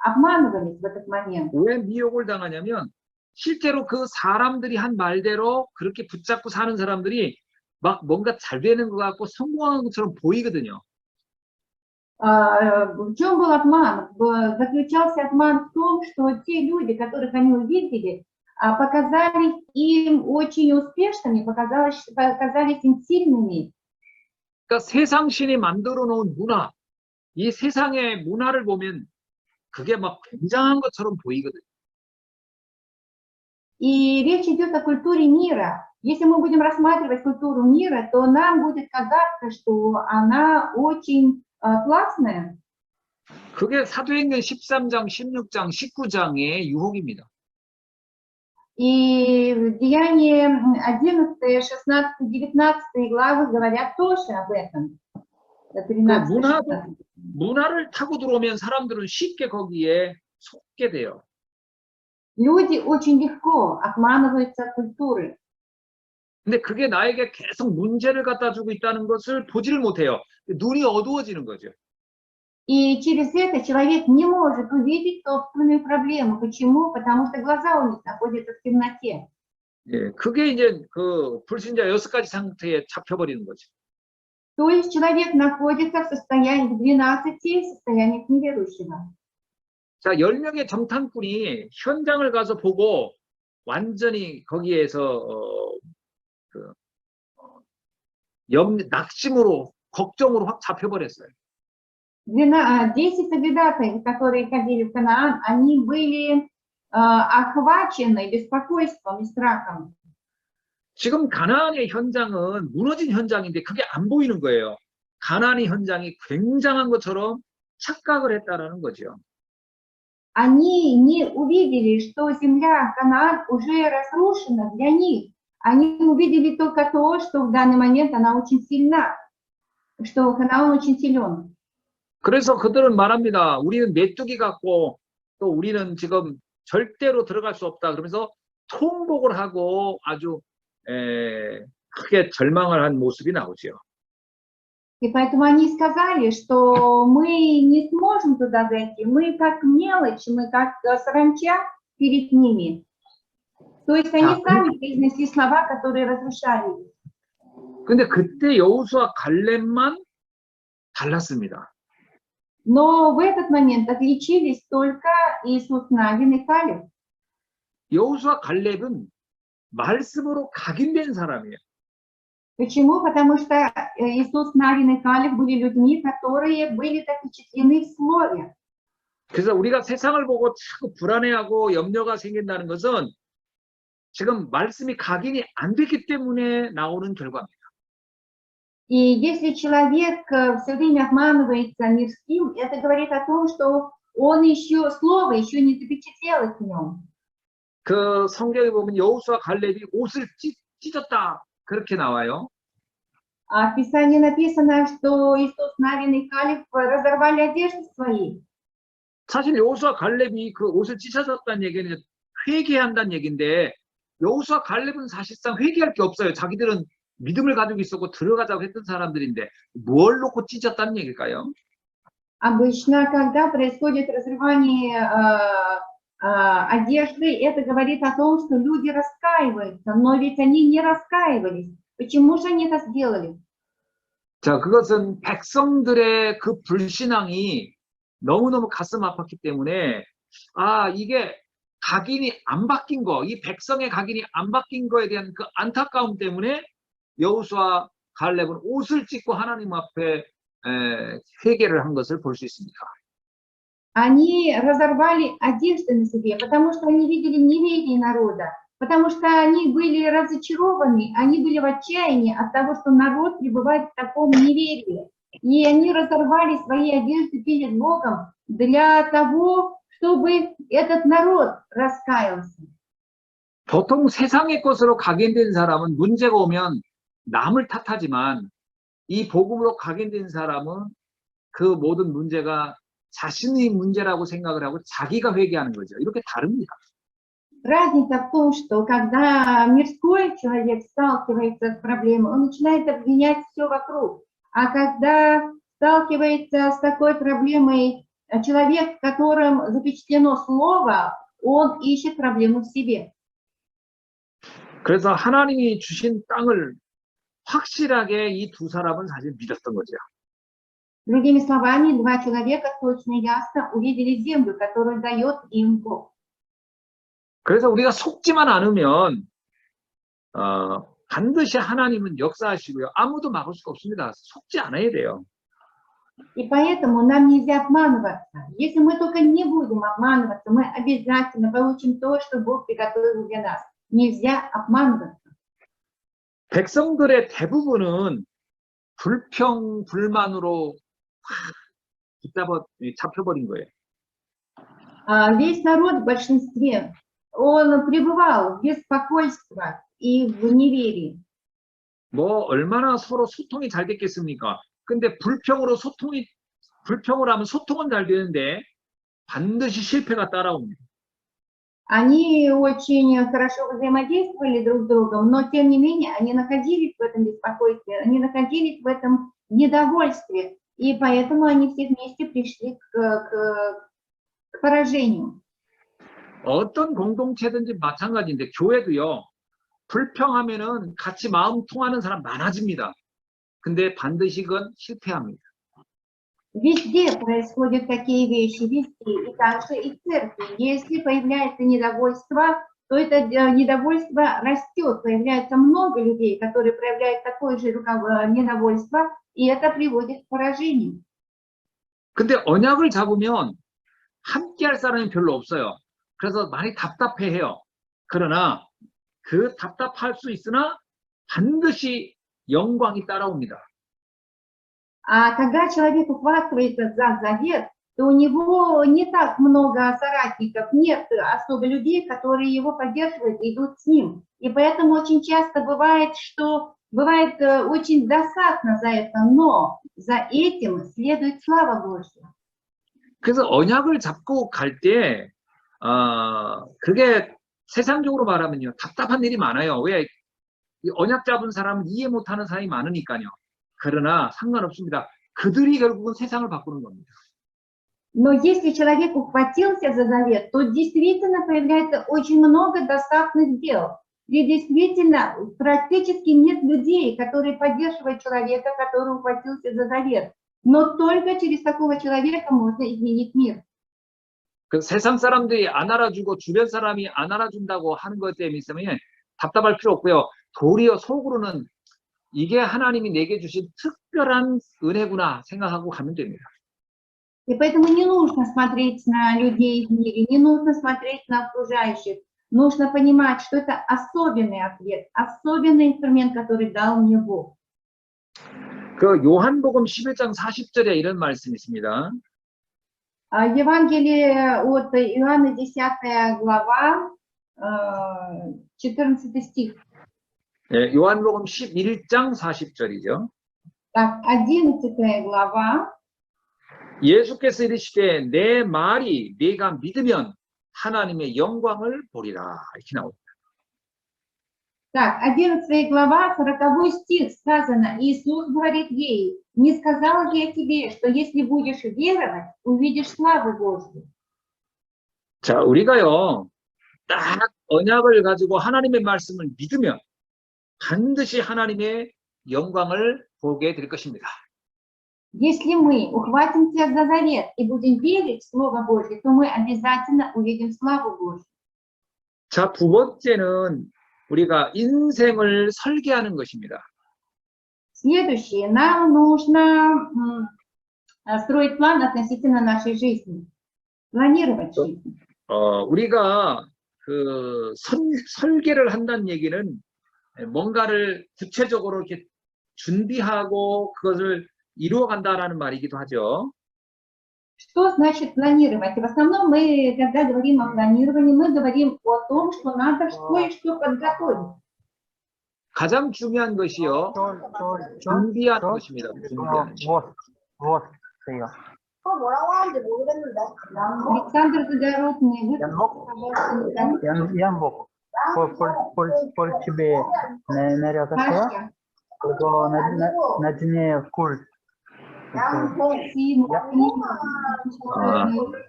обманывались в этот момент. 왜 미혹을 당하냐면 실제로 그 사람들이 한 말대로 그렇게 붙잡고 사는 사람들이 막 뭔가 잘 되는 것 같고 성공하는 것처럼 보이거든요. В чем был обман? Заключался обман в том, что те люди, которых они увидели, показались им очень успешными, показались им сильными. 그러니까 세상 신이 만들어 놓은 문화, 이 세상의 문화를 보면 그게 막 굉장한 것처럼 보이거든요. И речь идет о культуре мира. Если мы будем рассматривать культуру мира, то нам будет казаться, что она очень классная. 그게 사도행전 13장, 16장, 19장의 유혹입니다. И Деяния 11, 16, 19 главы говорят тоже об этом. 13, 16. 문화를 타고 들어오면 사람들은 쉽게 거기에 속게 돼요. Люди очень легко обманываются культурой. 근데 그게 나에게 계속 문제를 갖다 주고 있다는 것을 보지를 못해요. 눈이 어두워지는 거죠. И через это человек не может увидеть собственную проблему. Почему? Потому что глаза у них находятся в темноте. 예, 그게 이제 그 불신자 6가지 상태에 잡혀버리는 거죠. То есть человек находится в состоянии, в 12 состояниях неверующего. 자, 10명의 정탐꾼이 현장을 가서 보고 완전히 거기에서 낙심으로, 걱정으로 확 잡혀버렸어요. 10 соглядатаев, которые ходили в Канаан, они были охвачены беспокойством и страхом. 지금 가나안의 현장은 무너진 현장인데 그게 안 보이는 거예요. 가나안의 현장이 굉장한 것처럼 착각을 했다라는 거죠. Они не увидели, что земля Канаан уже разрушена для них. Они увидели только то, что в данный момент она очень сильна, что Канаан очень силен. 그래서 그들은 말합니다. 우리는 메뚜기 같고 또 우리는 지금 절대로 들어갈 수 없다. 그러면서 통곡을 하고 아주 크게 절망을 한 모습이 나오죠. И поэтому они сказали, что мы не сможем туда зайти, мы как мелочь, мы как саранча перед ними. То есть они сами произнесли слова, которые разрушали. 근데 그때 여호수아 갈렙만 달랐습니다. Но в этот момент отличились только Иисус Навин и Калеб. 여호수아 갈렙은 말씀으로 각인된 사람이에요. Почему? Потому что Иисус Навин и Калеб были людьми, которые были запечатлены в Слове. 그래서 우리가 세상을 보고 자꾸 불안해하고 염려가 생긴다는 것은 지금 말씀이 각인이 안 됐기 때문에 나오는 결과입니다. И если человек все время обманывается мирским, это говорит о том, что он еще, слово еще не запечатлелось в нем. 그 성경에 보면 여호수아 갈렙이 옷을 찢었다 그렇게 나와요. А в Писании написано, что Иисус Навин и Калиб разорвали одежды свои. 사실 여호수아 갈렙이 그 옷을 찢어졌다는 얘기는 회개한다는 얘기인데 여호수아 갈렙은 사실상 회개할 게 없어요. 자기들은 믿음을 가지고 있었고 들어가자고 했던 사람들인데 뭘 놓고 찢었다는 얘기일까요? Обычно, когда происходит разрывание одежды, это говорит о том, что люди раскаиваются, но ведь они не раскаивались. Почему же они это сделали? 자, 그것은 백성들의 그 불신앙이 너무너무 가슴 아팠기 때문에 이게 각인이 안 바뀐 거, 이 백성의 각인이 안 바뀐 거에 대한 그 안타까움 때문에 여호수아 갈렙은 옷을 찢고 하나님 앞에 회개를 한 것을 볼 수 있습니다. Они разорвали одежды на себе, потому что они видели неверие народа, потому что они были разочарованы, они были в отчаянии от того, что народ пребывает в таком неверии. И они разорвали свои одежды перед Богом для того, чтобы этот народ раскаялся. 보통 세상의 것으로 각인된 사람은 문제가 오면 남을 탓하지만 이 복음으로 각인된 사람은 그 모든 문제가 자신의 문제라고 생각을 하고 자기가 회개하는 거죠. 이렇게 다릅니다. Разница в том, что когда мирской человек сталкивается с проблемой, он начинает обвинять все вокруг. А когда сталкивается с такой проблемой человек, в котором запечатлено слово, он ищет проблему в себе. 그래서 하나님이 주신 땅을 확실하게 이 두 사람은 사실 믿었던 거죠. Другими словами, два человека точно и ясно увидели землю, которую дает им Бог. 그래서 우리가 속지만 않으면 반드시 하나님은 역사하시고요. 아무도 막을 수가 없습니다. 속지 않아야 돼요. И поэтому нам нельзя обманываться. Если мы только не будем обманываться, мы обязательно получим то, что Бог приготовил для нас. Нельзя обманываться. 백성들의 대부분은 불평, 불만으로 잡혀버린 거예요. Весь народ в большинстве, он пребывал в беспокойстве и в неверии. 뭐 얼마나 서로 소통이 잘 됐겠습니까? 근데 불평으로 하면 소통은 잘 되는데 반드시 실패가 따라옵니다. Они очень хорошо взаимодействовали друг с другом, но тем не менее они находились в этом беспокойстве, они находились в этом недовольстве, и поэтому они все вместе пришли к поражению. 어떤 공동체든지 마찬가지인데 교회도요. 불평하면은 같이 마음 통하는 사람 많아집니다. 근데 반드시 그건 실패합니다. Везде происходят такие вещи, везде, и также и в церкви. Если появляется недовольство, то это недовольство растет, появляется много людей, которые проявляют такое же недовольство, и это приводит к поражению. 근데 언약을 잡으면 함께 할 사람이 별로 없어요. 그래서 많이 답답해해요. 그러나 그 답답할 수 있으나 반드시 영광이 따라옵니다. А когда человек ухватывается за завет, то у него не так много соратников, нет особо людей, которые его поддерживают и идут с ним. И поэтому очень часто бывает, что бывает очень досадно за это, но за этим следует слава Божья. 그래서 언약을 잡고 갈 때 그게 세상적으로 말하면요. 답답한 일이 많아요. 왜? 이 언약 잡은 사람은 이해 못하는 사람이 많으니까요. 그러나 상관없습니다. 그들이 결국은 세상을 바꾸는 겁니다. Но если человек ухватился за завет, то действительно появляется очень много досадных дел. И действительно практически нет людей, которые поддерживают человека, который ухватился за завет. Но только через такого человека можно изменить мир. 그 세상 사람들이 안 알아주고 주변 사람이 안 알아준다고 하는 것 때문에 답답할 필요 없고요. 도리어 속으로는 이게 하나님이 내게 주신 특별한 은혜구나 생각하고 가면 됩니다. И поэтому не нужно смотреть на людей в мире, не нужно смотреть на окружающих. Нужно понимать, что это особенный ответ, особенный инструмент, который дал мне Бог. 그 요한복음 11장 40절에 이런 말씀이 있습니다. Евангелие от Иоанна, 10 глава, 14 стих. 예, 요한복음 11장 40절이죠. Так, 11 глава. 예수께서 이르시되 내 말이 네가 믿으면 하나님의 영광을 보리라. 이렇게 나옵니다. Так, 11 глава, 40 стих сказано, Иисус говорит ей, не сказал я тебе, что если будешь веровать, увидишь славу Божью. 자, 우리가요, 딱 언약을 가지고 하나님의 말씀을 믿으면 반드시 하나님의 영광을 보게 될 것입니다. Если мы ухватимся за завет и будем верить в Слово Божье, то мы обязательно увидим славу Божью. 자, 두 번째는 우리가 인생을 설계하는 것입니다. Следующее, нам нужно строить план относительно нашей жизни, планировать жизнь. 우리가 그 설계를 한다는 얘기는 뭔가를 구체적으로 이렇게 준비하고 그것을 이루어간다라는 말이기도 하죠. Что значит планировать? В основном мы, когда говорим о планировании, мы говорим о том, что надо кое-что подготовить. 가장 중요한 것이요, 준비하는 것입니다. 준비하는 것. Вот, 이거. 뭐라고 하는지 모르겠는데. Александр Загородний, вы, Янбок? пожалуйста, Янбок. Поль тебе нарядился, Саша, 그리고 на дне куль. Максим,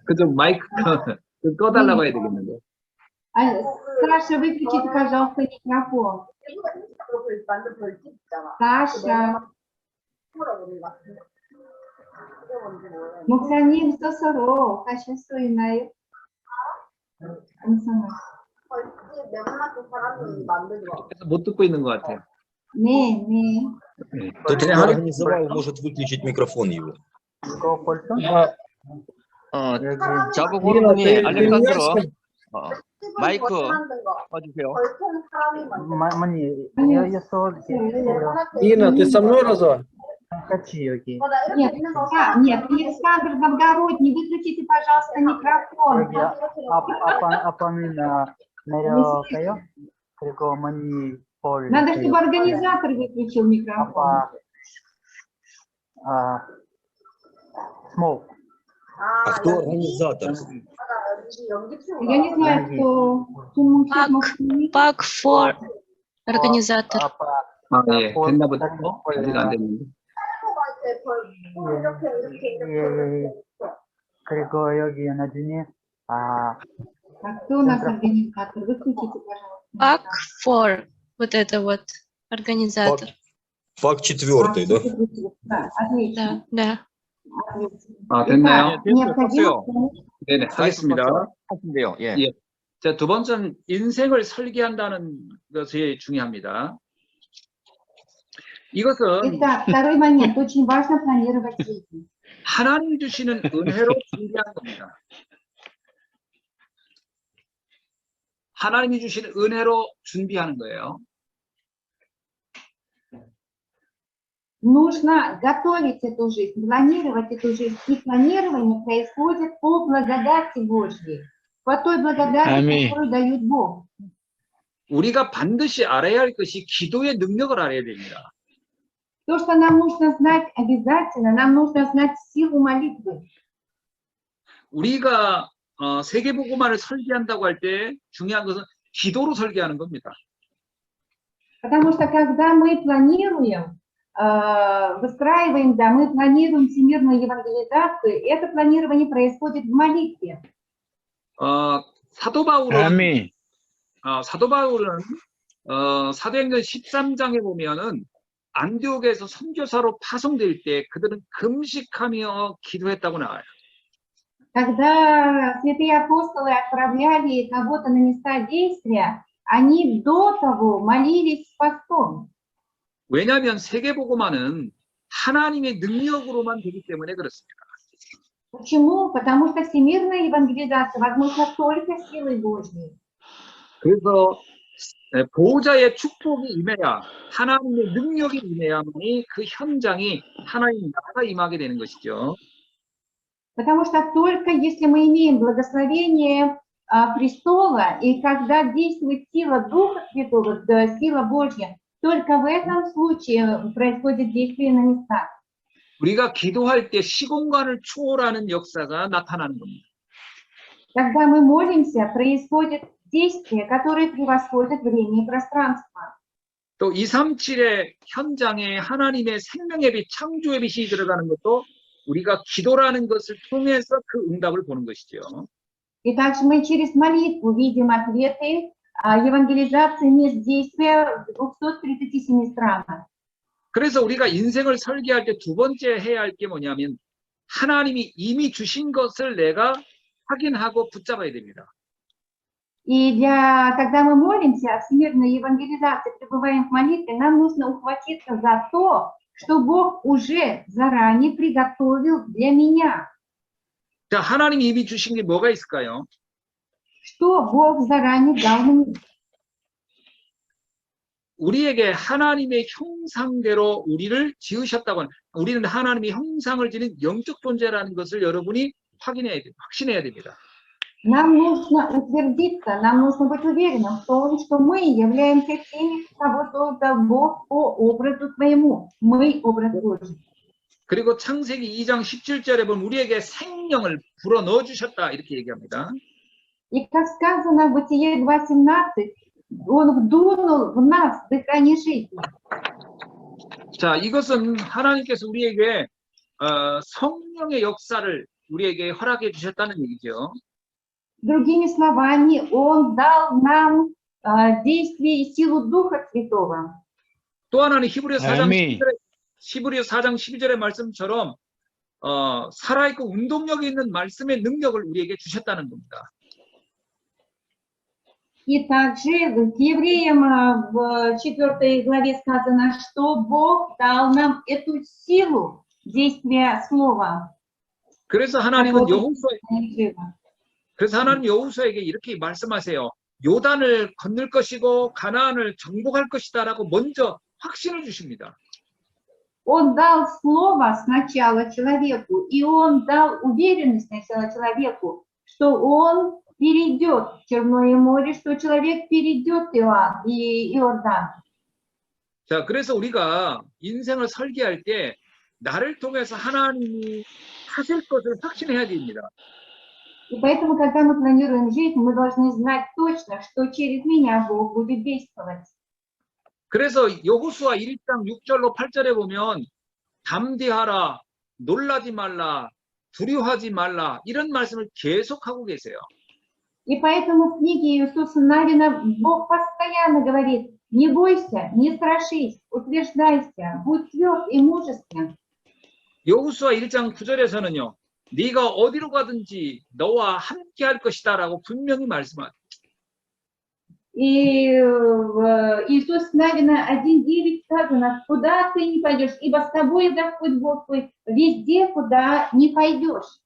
그좀 마이크 꺼달라고 해야 되겠는데. Саша, выключите, пожалуйста, микрофон. 완전 벌집 있잖아. Саша, 물어보는 것 같은데. 그게 뭔지 모르겠네. 목사님 스스로 하셨어요, 나요? 감사합니다. 벌집 네모나게 사람들이 만들고. 그래서 못 듣고 있는 것 같아요. 네, 네. Тот, 그냥 кто 하루- организовал, может выключить микрофон его. 그거 벌써? 여기. 자부고르니 알렉산드로 마이크 만든 거. 꺼주세요. 벌통 사람이 만든 Мне, я Инна, ты со мной раза? хочу 여기. 거. 나 Нет, 이렇게 있는 거. нет, Александр Завгородний, выключите, пожалуйста, микрофон. 여기 아빠는 내려가요. 그리고 머니 볼. Надо, чтобы организатор выключил микрофон. 아빠, smoke. А кто организатор? Я не знаю, кто. Pack for организатор. 아빠, 아, 예, 됐나 보다. 아직 안 됐는데. 예. 그리고 여기 나중에 А кто у нас организатор? Выключите, пожалуйста. Pack for вот это вот организатор. Факт четвертый, да? Да, отлично. Да. отлично. 아, 됐나요? Итак, необходимо 네네, 하겠습니다. 하신대요. 예. 예. 자, 두 번째는 인생을 설계한다는 것이 중요합니다. 이것은 Итак, второй момент. Очень важно планировать жизнь. 하나님 주시는 은혜로 준비하는 겁니다. 하나님이 주시는 은혜로 준비하는 거예요. Нужно готовить эту жизнь, планировать эту жизнь. И планирование происходит по благодати Божьей, по той благодати, Аминь. которую дает Бог. 우리가 반드시 알아야 할 것이 기도의 능력을 알아야 됩니다. То, что нам нужно знать обязательно, нам нужно знать силу молитвы. 우리가 세계복음화를 설계한다고 할 때 중요한 것은 기도로 설계하는 겁니다. Потому что когда мы планируем, выстраиваем, да, мы планируем всемирную евангелизацию, это планирование происходит в молитве. 사도 바울은 아멘. 사도 바울은 사도행전 13장에 보면은 안디옥에서 선교사로 파송될 때 그들은 금식하며 기도했다고 나와요. Когда святые апостолы отправляли кого-то на места действия, они до того молились с постом. 왜냐하면 세계복음화는 하나님의 능력으로만 되기 때문에 그렇습니다. Почему? Потому что всемирная евангелизация возможна только силой Божьей. 그래서 보호자의 축복이 임해야 하나님의 능력이 임해야만이 그 현장이 하나님 나라가 임하게 되는 것이죠. Потому что только если мы имеем благословение престола, и когда действует сила Духа Святого, сила Божья, только в этом случае происходит действие на местах. 우리가 기도할 때 시공간을 초월하는 역사가 나타나는 겁니다. Когда мы молимся, происходит действие, которое превосходит время и пространство. 또 237의 현장에 하나님의 생명의 빛, 창조의 빛이 들어가는 것도 우리가 기도라는 것을 통해서 그 응답을 보는 것이죠. И также мы через молитву видим ответы евангелизации мест действия в 237 странах. 그래서 우리가 인생을 설계할 때 두 번째 해야 할 게 뭐냐면 하나님이 이미 주신 것을 내가 확인하고 붙잡아야 됩니다. И когда мы молимся о всемирной евангелизации, пребываем в молитве, нам нужно ухватиться за то, что Бог уже заранее приготовил для меня. 자, 하나님이 이미 주신 게 뭐가 있을까요? Что Бог заранее дал мне. 우리에게 하나님의 형상대로 우리를 지으셨다고 하는, 우리는 하나님의 형상을 지닌 영적 존재라는 것을 여러분이 확신해야 됩니다. Нам нужно утвердиться, нам нужно быть уверенным в том, что мы являемся теми, кого создал Бог по образу своему. Мы образ Божий. 그리고 창세기 2장 17절에 보면 우리에게 생명을 불어 넣어 주셨다 이렇게 얘기합니다. И как сказано в Бытие 2:17, Он вдунул в нас дыхание жизни. 자, 이것은 하나님께서 우리에게 성령의 역사를 우리에게 허락해 주셨다는 얘기죠. Другими словами, Он дал нам действие и силу Духа Святого. 또 하나는 히브리서 4장 아멘. 12절에, 히브리서 4장 12절의 말씀처럼 살아있고 운동력이 있는 말씀의 능력을 우리에게 주셨다는 겁니다. И также в Евреям в 4 главе сказано, что Бог дал нам эту силу действия Слова. 그래서 하나님은 Живо. 하나님 여호수아에게 이렇게 말씀하세요. 요단을 건널 것이고 가나안을 정복할 것이다라고 먼저 확신을 주십니다. Он дал слово сначала человеку, и он дал уверенность сначала человеку, что он перейдет Черное море, что человек перейдет Иордан. 자, 그래서 우리가 인생을 설계할 때 나를 통해서 하나님이 하실 것을 확신해야 됩니다. И поэтому, когда мы планируем жизнь, мы должны знать точно, что через меня Бог будет действовать. 그래서 여호수아 1장 6절로 8절에 보면 담대하라, 놀라지 말라, 두려워하지 말라 이런 말씀을 계속하고 계세요. И поэтому в книге Иисуса Навина Бог постоянно говорит: не бойся, не страшись, утверждайся, будь тверд и мужествен. 여호수아 1장 9절에서는요. 네가 어디로 가든지 너와 함께 할 것이다라고 분명히 말씀하죠. И в Иисус Навина 1:9 сказано: куда ты не пойдешь, ибо с тобой Господь Бог твой везде, куда не пойдешь.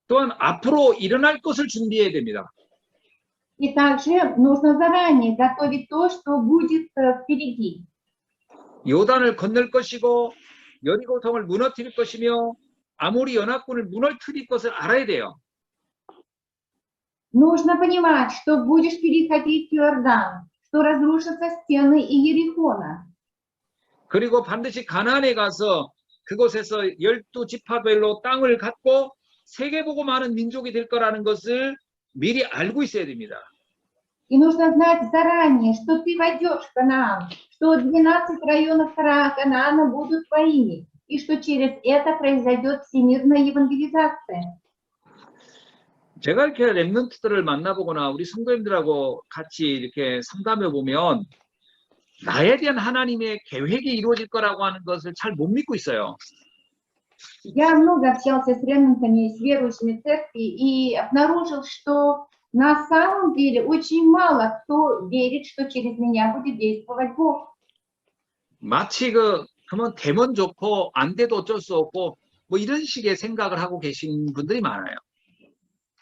또한 앞으로 일어날 것을 준비해야 됩니다. И также нужно заранее готовить то, что будет впереди. 요단을 건널 것이고 여리고성을 무너뜨릴 것이며 아모리 연합군을 무너뜨릴 것을 알아야 돼요. Нужно понимать, что будешь переходить Иордан, что разрушатся стены Иерихона. 그리고 반드시 가나안에 가서 그곳에서 12지파별로 땅을 갖고 세계보고 많은 민족이 될 거라는 것을 미리 알고 있어야 됩니다. И нужно знать заранее, что ты войдешь в Канаан, что 12 районов Канаана будут твоими, и что через это произойдет всемирная евангелизация. 제가 이렇게 렘넌트들을 만나보거나 우리 성도님들하고 같이 이렇게 상담해 보면 나에 대한 하나님의 계획이 이루어질 거라고 하는 것을 잘 못 믿고 있어요. Я много общался с ремнантами, с верующими церкви, и обнаружил, что на самом деле очень мало кто верит, что через меня будет действовать Бог. 마치 그러면 되면 좋고 안 돼도 어쩔 수 없고 뭐 이런 식의 생각을 하고 계신 분들이 많아요.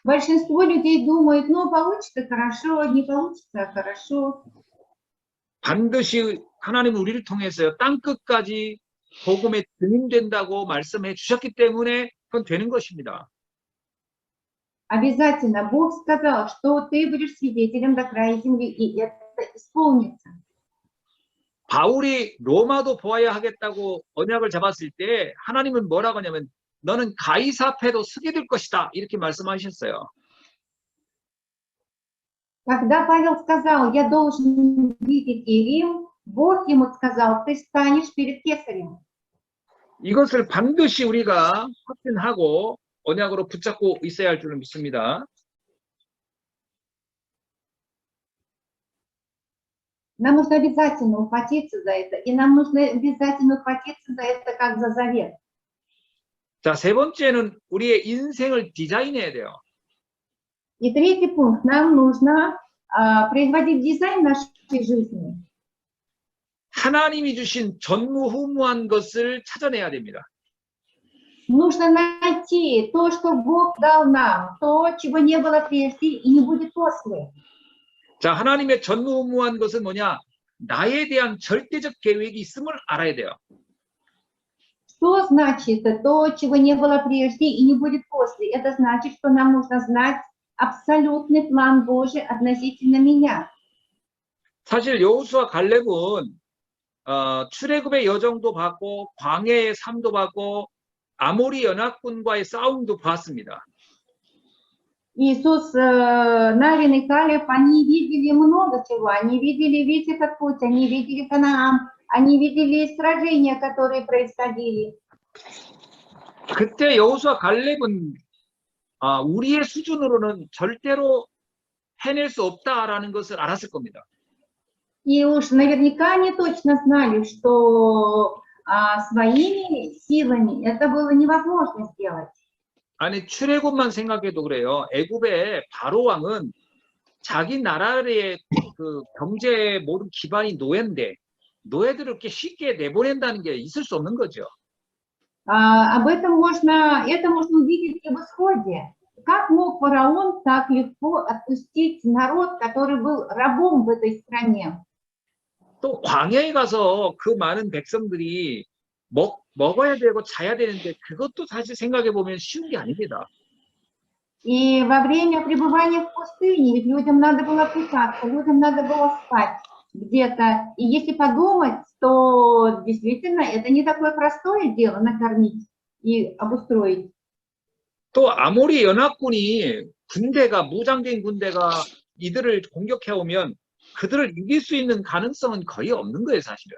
Большинство людей думают, ну, получится хорошо, не получится хорошо. 반드시 하나님은 우리를 통해서 땅 끝까지 복음에 증인된다고 말씀해 주셨기 때문에 그건 되는 것입니다. Обязательно. Бог сказал, что ты будешь свидетелем до края земли, и это исполнится. 바울이 로마도 보아야 하겠다고 언약을 잡았을 때 하나님은 뭐라고 하냐면 너는 가이사 앞에도 서게 될 것이다 이렇게 말씀하셨어요. Когда Павел сказал, я должен видеть и Рим, Бог ему сказал, ты станешь перед Кесарем. 이것을 반드시 우리가 확신하고 언약으로 붙잡고 있어야 할 줄을 믿습니다. Нам нужно обязательно ухватиться за это, и нам нужно обязательно ухватиться за это, как за завет. 자, 세 번째는 우리의 인생을 디자인해야 돼요. И третий пункт, нам нужно производить дизайн нашей жизни. 하나님이 주신 전무후무한 것을 찾아내야 됩니다. Нужно найти то, что Бог дал нам, то, чего не было прежде и не будет после. 자, 하나님의 전무후무한 것은 뭐냐? 나에 대한 절대적 계획이 있음을 알아야 돼요. Что значит то, чего не было прежде и не будет после? Это значит, что нам нужно знать абсолютный план Божий относительно меня. 사실 여호수아 갈렙은 출애굽의 여정도 봤고 광야의 삶도 봤고 아모리 연합군과의 싸움도 봤습니다. Иисус, Навин и Калеб, они видели много чего. Они видели весь этот путь, они видели Ханаан, они видели сражения, которые происходили. 그때 여호수아 갈렙은 우리의 수준으로는 절대로 해낼 수 없다라는 것을 알았을 겁니다. И уж наверняка они точно знали, что своими силами это было невозможно сделать. 아니 출애굽만 생각해도 그래요. 애굽의 바로 왕은 자기 나라의 그 경제 모든 기반이 노예인데 노예들을 이렇게 쉽게 내보낸다는 게 있을 수 없는 거죠. Это можно увидеть и в исходе. Как мог фараон так легко отпустить народ, который был рабом в этой стране? 또 광야에 가서 그 많은 백성들이 먹어야 되고 자야 되는데 그것도 사실 생각해 보면 쉬운 게 아닙니다. И во время пребывания в пустыне ведь людям надо было питаться, людям надо было спать где-то. И если подумать, то действительно это не такое простое дело накормить и обустроить. 또 아모리 연합군이 무장된 군대가 이들을 공격해 오면 그들을 이길 수 있는 가능성은 거의 없는 거예요, 사실은.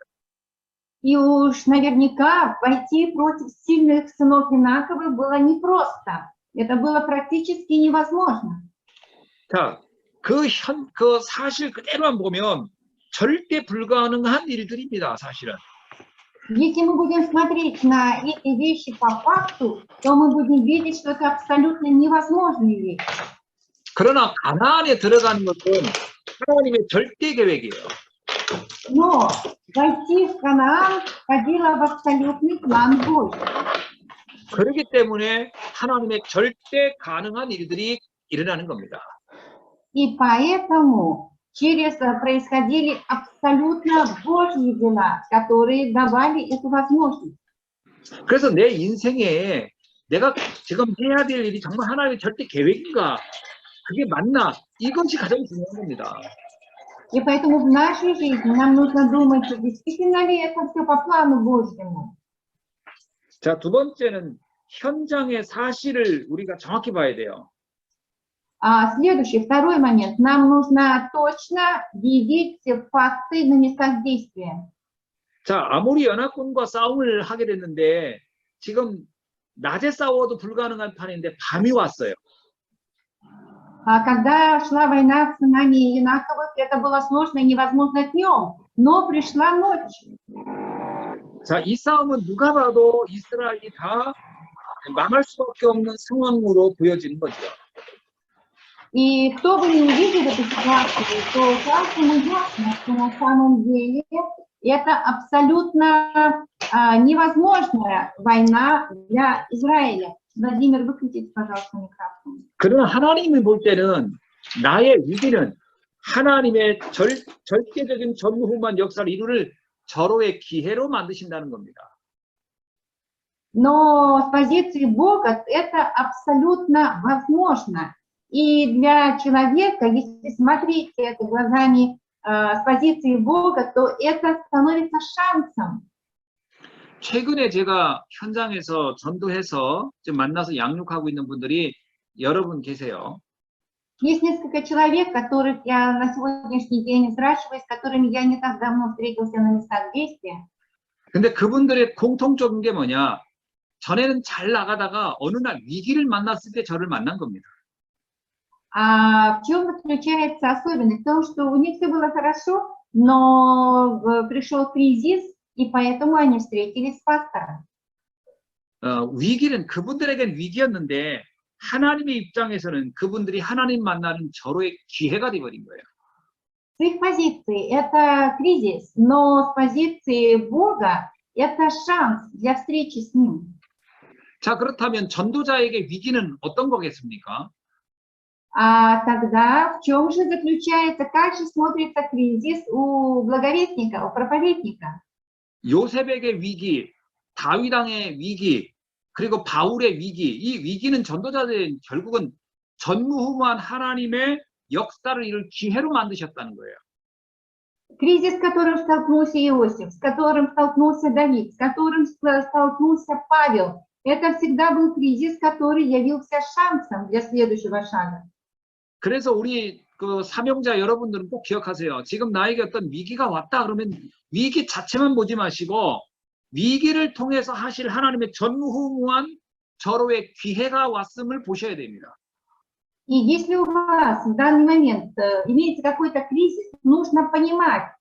И уж наверняка пойти против сильных сынов Инаковых было непросто. Это было практически невозможно. 자, 그 사실 그대로만 보면 절대 불가능한 일들입니다, 사실은. Если мы будем смотреть на эти вещи по факту, то мы будем видеть, что это абсолютно невозможные вещи. 그러나 가나안에 들어가는 것은 하나님의 절대 계획이에요. Но войти в Ханаан входило в абсолютный план Божий. 그렇기 때문에 하나님의 절대 가능한 일들이 일어나는 겁니다. И поэтому происходили абсолютно Божьи дела, которые давали эту возможность. 그래서 내 인생에 내가 지금 해야 될 일이 정말 하나님의 절대 계획인가? 그게 맞나? 이것이 가장 중요한 겁니다. И поэтому в нашей жизни нам нужно думать, что действительно ли это все по плану Божьему. 자, 두 번째는 현장의 사실을 우리가 정확히 봐야 돼요. Следующий, второй момент. Нам нужно точно видеть факты на местах действия. 자, 아모리 연합군과 싸움을 하게 됐는데 지금 낮에 싸워도 불가능한 판인데 밤이 왔어요. Когда шла война с сынами Инаковых, это было сложно и невозможно днем, но пришла ночь. 자, 이 싸움은 누가 봐도 이스라엘이 다 망할 수밖에 없는 상황으로 보여지는 거죠. И кто бы не увидел эту ситуацию, то каждому ясно, что на самом деле это абсолютно невозможная война для Израиля. Владимир, выключите, пожалуйста, микрофон. 그러나 하나님이 볼 때는 나의 위기는 하나님의 절대적인 전무후무한 역사를 이루는 절호의 기회로 만드신다는 겁니다. Но с позиции Бога это абсолютно возможно. И для человека, если смотреть это глазами с позиции Бога, то это становится шансом. 최근에 제가 현장에서 전도해서 지금 만나서 양육하고 있는 분들이 여러분 계세요. Есть несколько человек, которых я на сегодняшний день взращиваю, с которыми я не так давно встретился на местах действия. 근데 그분들의 공통적인 게 뭐냐? 전에는 잘 나가다가 어느 날 위기를 만났을 때 저를 만난 겁니다. А в чем заключается особенность? В том, что у них все было хорошо, но пришел кризис, и поэтому они встретились с пастором. 위기는 그분들에겐 위기였는데 하나님의 입장에서는 그분들이 하나님 만나는 절호의 기회가 되어버린 거예요. С их позиции это кризис, но с позиции Бога это шанс для встречи с Ним. 자, 그렇다면 전도자에게 위기는 어떤 거겠습니까? А тогда в чем же заключается, как же смотрится кризис у благовестника, у проповедника? 요셉에게 위기, 다윗 왕의 위기, 그리고 바울의 위기, 이 위기는 전도자들의 결국은 전무후무한 하나님의 역사를 이룰 기회로 만드셨다는 거예요. Кризис, с которым столкнулся Иосиф, с которым столкнулся Давид, с которым столкнулся Павел, это всегда был кризис, который явился шансом для следующего шага. 그래서 우리 그 사명자 여러분들은 꼭 기억하세요. 지금 나에게 어떤 위기가 왔다 그러면 위기 자체만 보지 마시고 위기를 통해서 하실 하나님의 전무후무한 절호의 기회가 왔음을 보셔야 됩니다. И если у вас в данный момент имеется какой-то кризис, нужно понимать,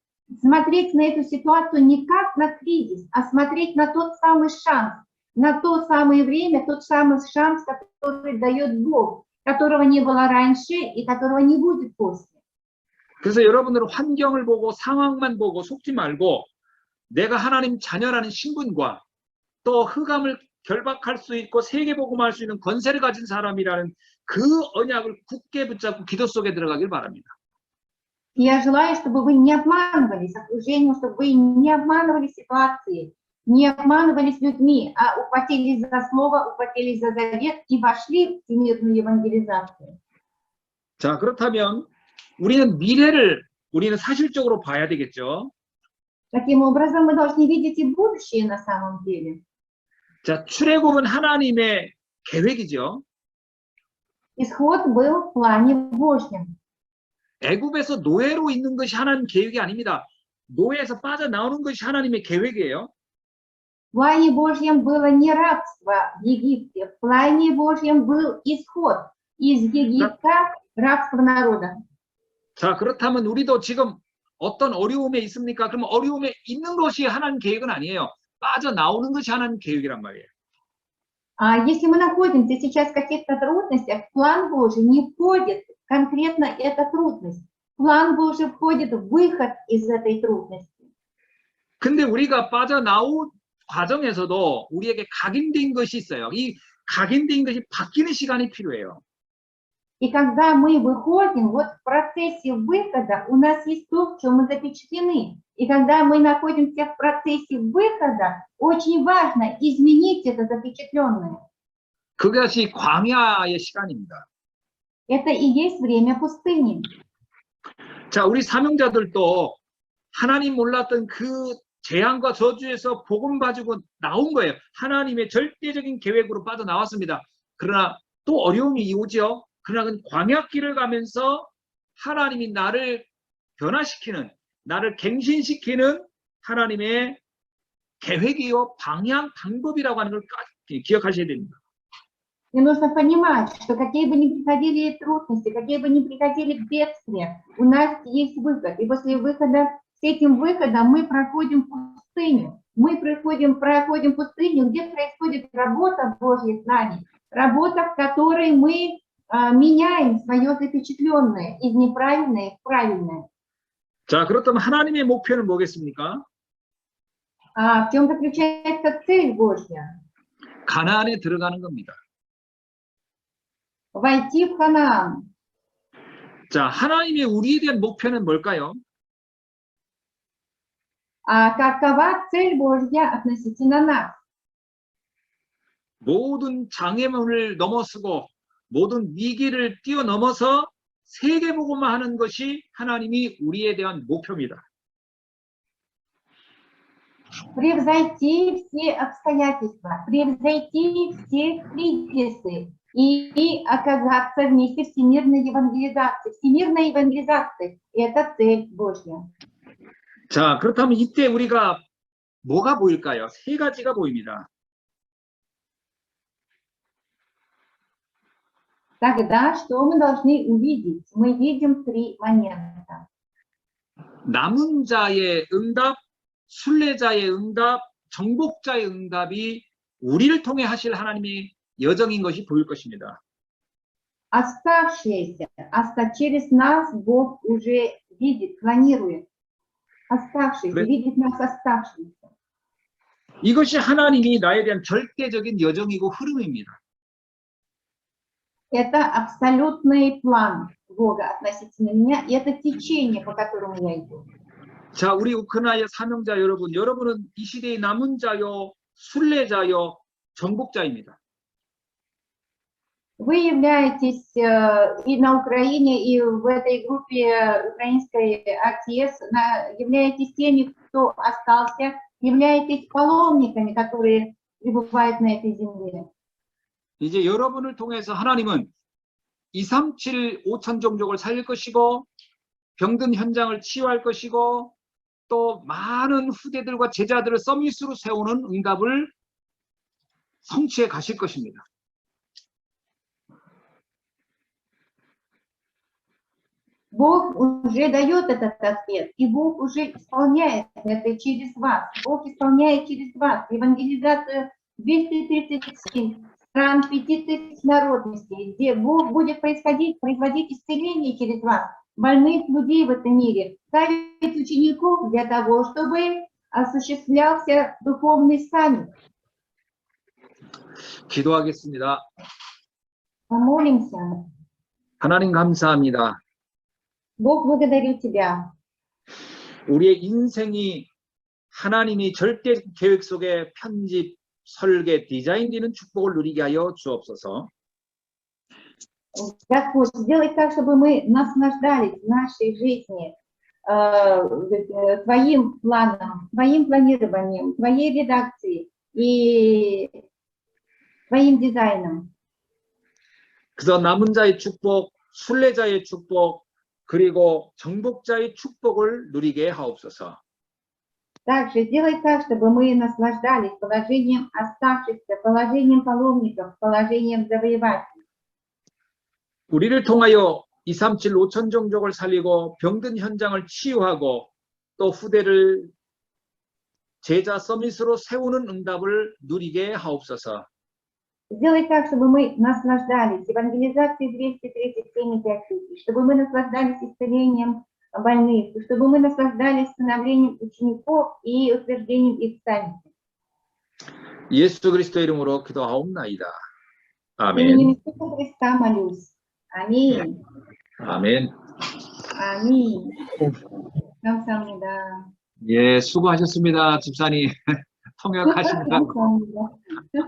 смотреть на эту ситуацию не как на кризис, а смотреть на тот самый шанс, на то самое время, тот самый шанс, который дает Бог, которого не было раньше и которого не будет после. 그래서 여러분들은 환경을 보고 상황만 보고 속지 말고 내가 하나님 자녀라는 신분과 또 흑암을 결박할 수 있고 세계복음할 수 있는 권세를 가진 사람이라는 그 언약을 굳게 붙잡고 기도 속에 들어가길 바랍니다. Я желаю, чтобы вы не обманывались окружением, чтобы вы не обманывались ситуацией, не обманывались людьми, а ухватились за слово, ухватились за завет и вошли в всемирную евангелизацию. 자, 그렇다면 우리는 사실적으로 봐야 되겠죠. Таким образом, мы должны видеть и будущее на самом деле. 자, 출애굽은 하나님의 계획이죠. Исход был в плане Божьем. 애굽에서 노예로 있는 것이 하나님 계획이 아닙니다. 노예에서 빠져나오는 것이 하나님의 계획이에요. В плане Божьем было не рабство в Египте, в плане Божьем был исход из Египта рабского народа. 자, 그렇다면 우리도 지금 어떤 어려움에 있습니까? 그러면 어려움에 있는 것이 하나님 계획은 아니에요. 빠져나오는 것이 하나님 계획이란 말이에요. А если мы находимся сейчас в каких-то трудностях, в план Божий не входит конкретно эта трудность. В план Божий входит выход из этой трудности. 근데 우리가 빠져나온 과정에서도 우리에게 각인된 것이 있어요. 이 각인된 것이 바뀌는 시간이 필요해요. И когда мы выходим, вот в процессе выхода у нас есть то, в чем мы запечатлены. И когда мы находимся в процессе выхода, очень важно изменить это запечатленное. 그것이 광야의 시간입니다. Это и есть время пустыни. 자, 우리 사명자들도 하나님 몰랐던 그 재앙과 저주에서 복음 가지고 나온 거예요. 하나님의 절대적인 계획으로 빠져나왔습니다. 그러나 또 어려움이 오죠. 그러나 광야길을 가면서 하나님이 나를 변화시키는, 나를 갱신시키는 하나님의 계획이요 방향, 방법이라고 하는 걸 기억하셔야 됩니다. И нужно понимать, что какие бы ни приходили трудности, какие бы ни приходили бедствия, у нас есть выход. И после выхода, с этим выходом мы проходим пустыню. Мы проходим пустыню, где происходит работа Божья с нами. Работа, в которой мы меняем свое запечатленное из неправильное в правильное. 자, 그렇다면 하나님의 목표는 뭐겠습니까? В чем заключается цель Божья? 가나안에 들어가는 겁니다. войти в Ханаан. 자, 하나님의 우리에 대한 목표는 뭘까요? А какова цель Божья относительно нас? 모든 장애물을 넘어서고 모든 위기를 뛰어넘어서 세계복음화 하는 것이 하나님이 우리에 대한 목표입니다. Превзойти все обстоятельства, превзойти все кризисы и оказаться вместе всемирной евангелизации. Всемирная евангелизация – это цель Божья. 자, 그렇다면 이때 우리가 뭐가 보일까요? 세 가지가 보입니다. Тогда что мы должны увидеть? Мы видим три момента. 남은 자의 응답, 순례자의 응답, 정복자의 응답이 우리를 통해 하실 하나님의 여정인 것이 보일 것입니다. Оставшиеся, через нас Бог уже видит, планирует. Оставшиеся, 그래. видит нас оставшиеся. 이것이 하나님이 나에 대한 절대적인 여정이고 흐름입니다. Это абсолютный план Бога относительно меня, и это течение, по которому я иду. 자, 우리 우크라이나 사명자 여러분, 여러분은 이 시대의 남은 자요, 순례자요, 정복자입니다. Вы являетесь и на Украине, и в этой группе украинской АТС, являетесь теми, кто остался, являетесь паломниками, которые пребывают на этой земле. 이제 여러분을 통해서 하나님은 237 5천 종족을 살릴 것이고 병든 현장을 치유할 것이고 또 많은 후대들과 제자들을 서밋으로 세우는 응답을 성취해 가실 것입니다. Бог уже дает этот ответ, и Бог уже исполняет это через вас. Бог исполняет через вас евангелизацию 237 стран, 5000 народностей, где Бог будет производить исцеление через вас, больных людей в этом мире, ставить учеников для того, чтобы осуществлялся духовный саммит. 기도하겠습니다. Помолимся. 하나님 감사합니다. Бог, благодарю Тебя. 우리의 인생이 하나님이 절대 계획 속에 편집, 설계, 디자인되는 축복을 누리게 하여 주옵소서. Господь, сделай так, чтобы мы наслаждались в нашей жизни Твоим планом, Твоим планированием, Твоей редакцией и Твоим дизайном. 그래서 남은 자의 축복, 순례자의 축복, 그리고 정복자의 축복을 누리게 하옵소서. Также сделай так, чтобы мы наслаждались положением оставшихся, положением паломников, положением завоевателей. 우리를 통하여 237 5천 종족을 살리고 병든 현장을 치유하고 또 후대를 제자 서밋으로 세우는 응답을 누리게 하옵소서. Сделай так, чтобы мы наслаждались евангелизацией 237 5000, чтобы мы наслаждались исцелением больных, чтобы мы наслаждались становлением учеников и утверждением их в саммите. 예수 그리스도 이름으로 기도하옵나이다. 아멘. Именем Иисуса Христа молюсь. Аминь. 아멘. Аминь. 감사합니다. 예, 수고하셨습니다. 집사님. 통역하시느라고. 감사합니다.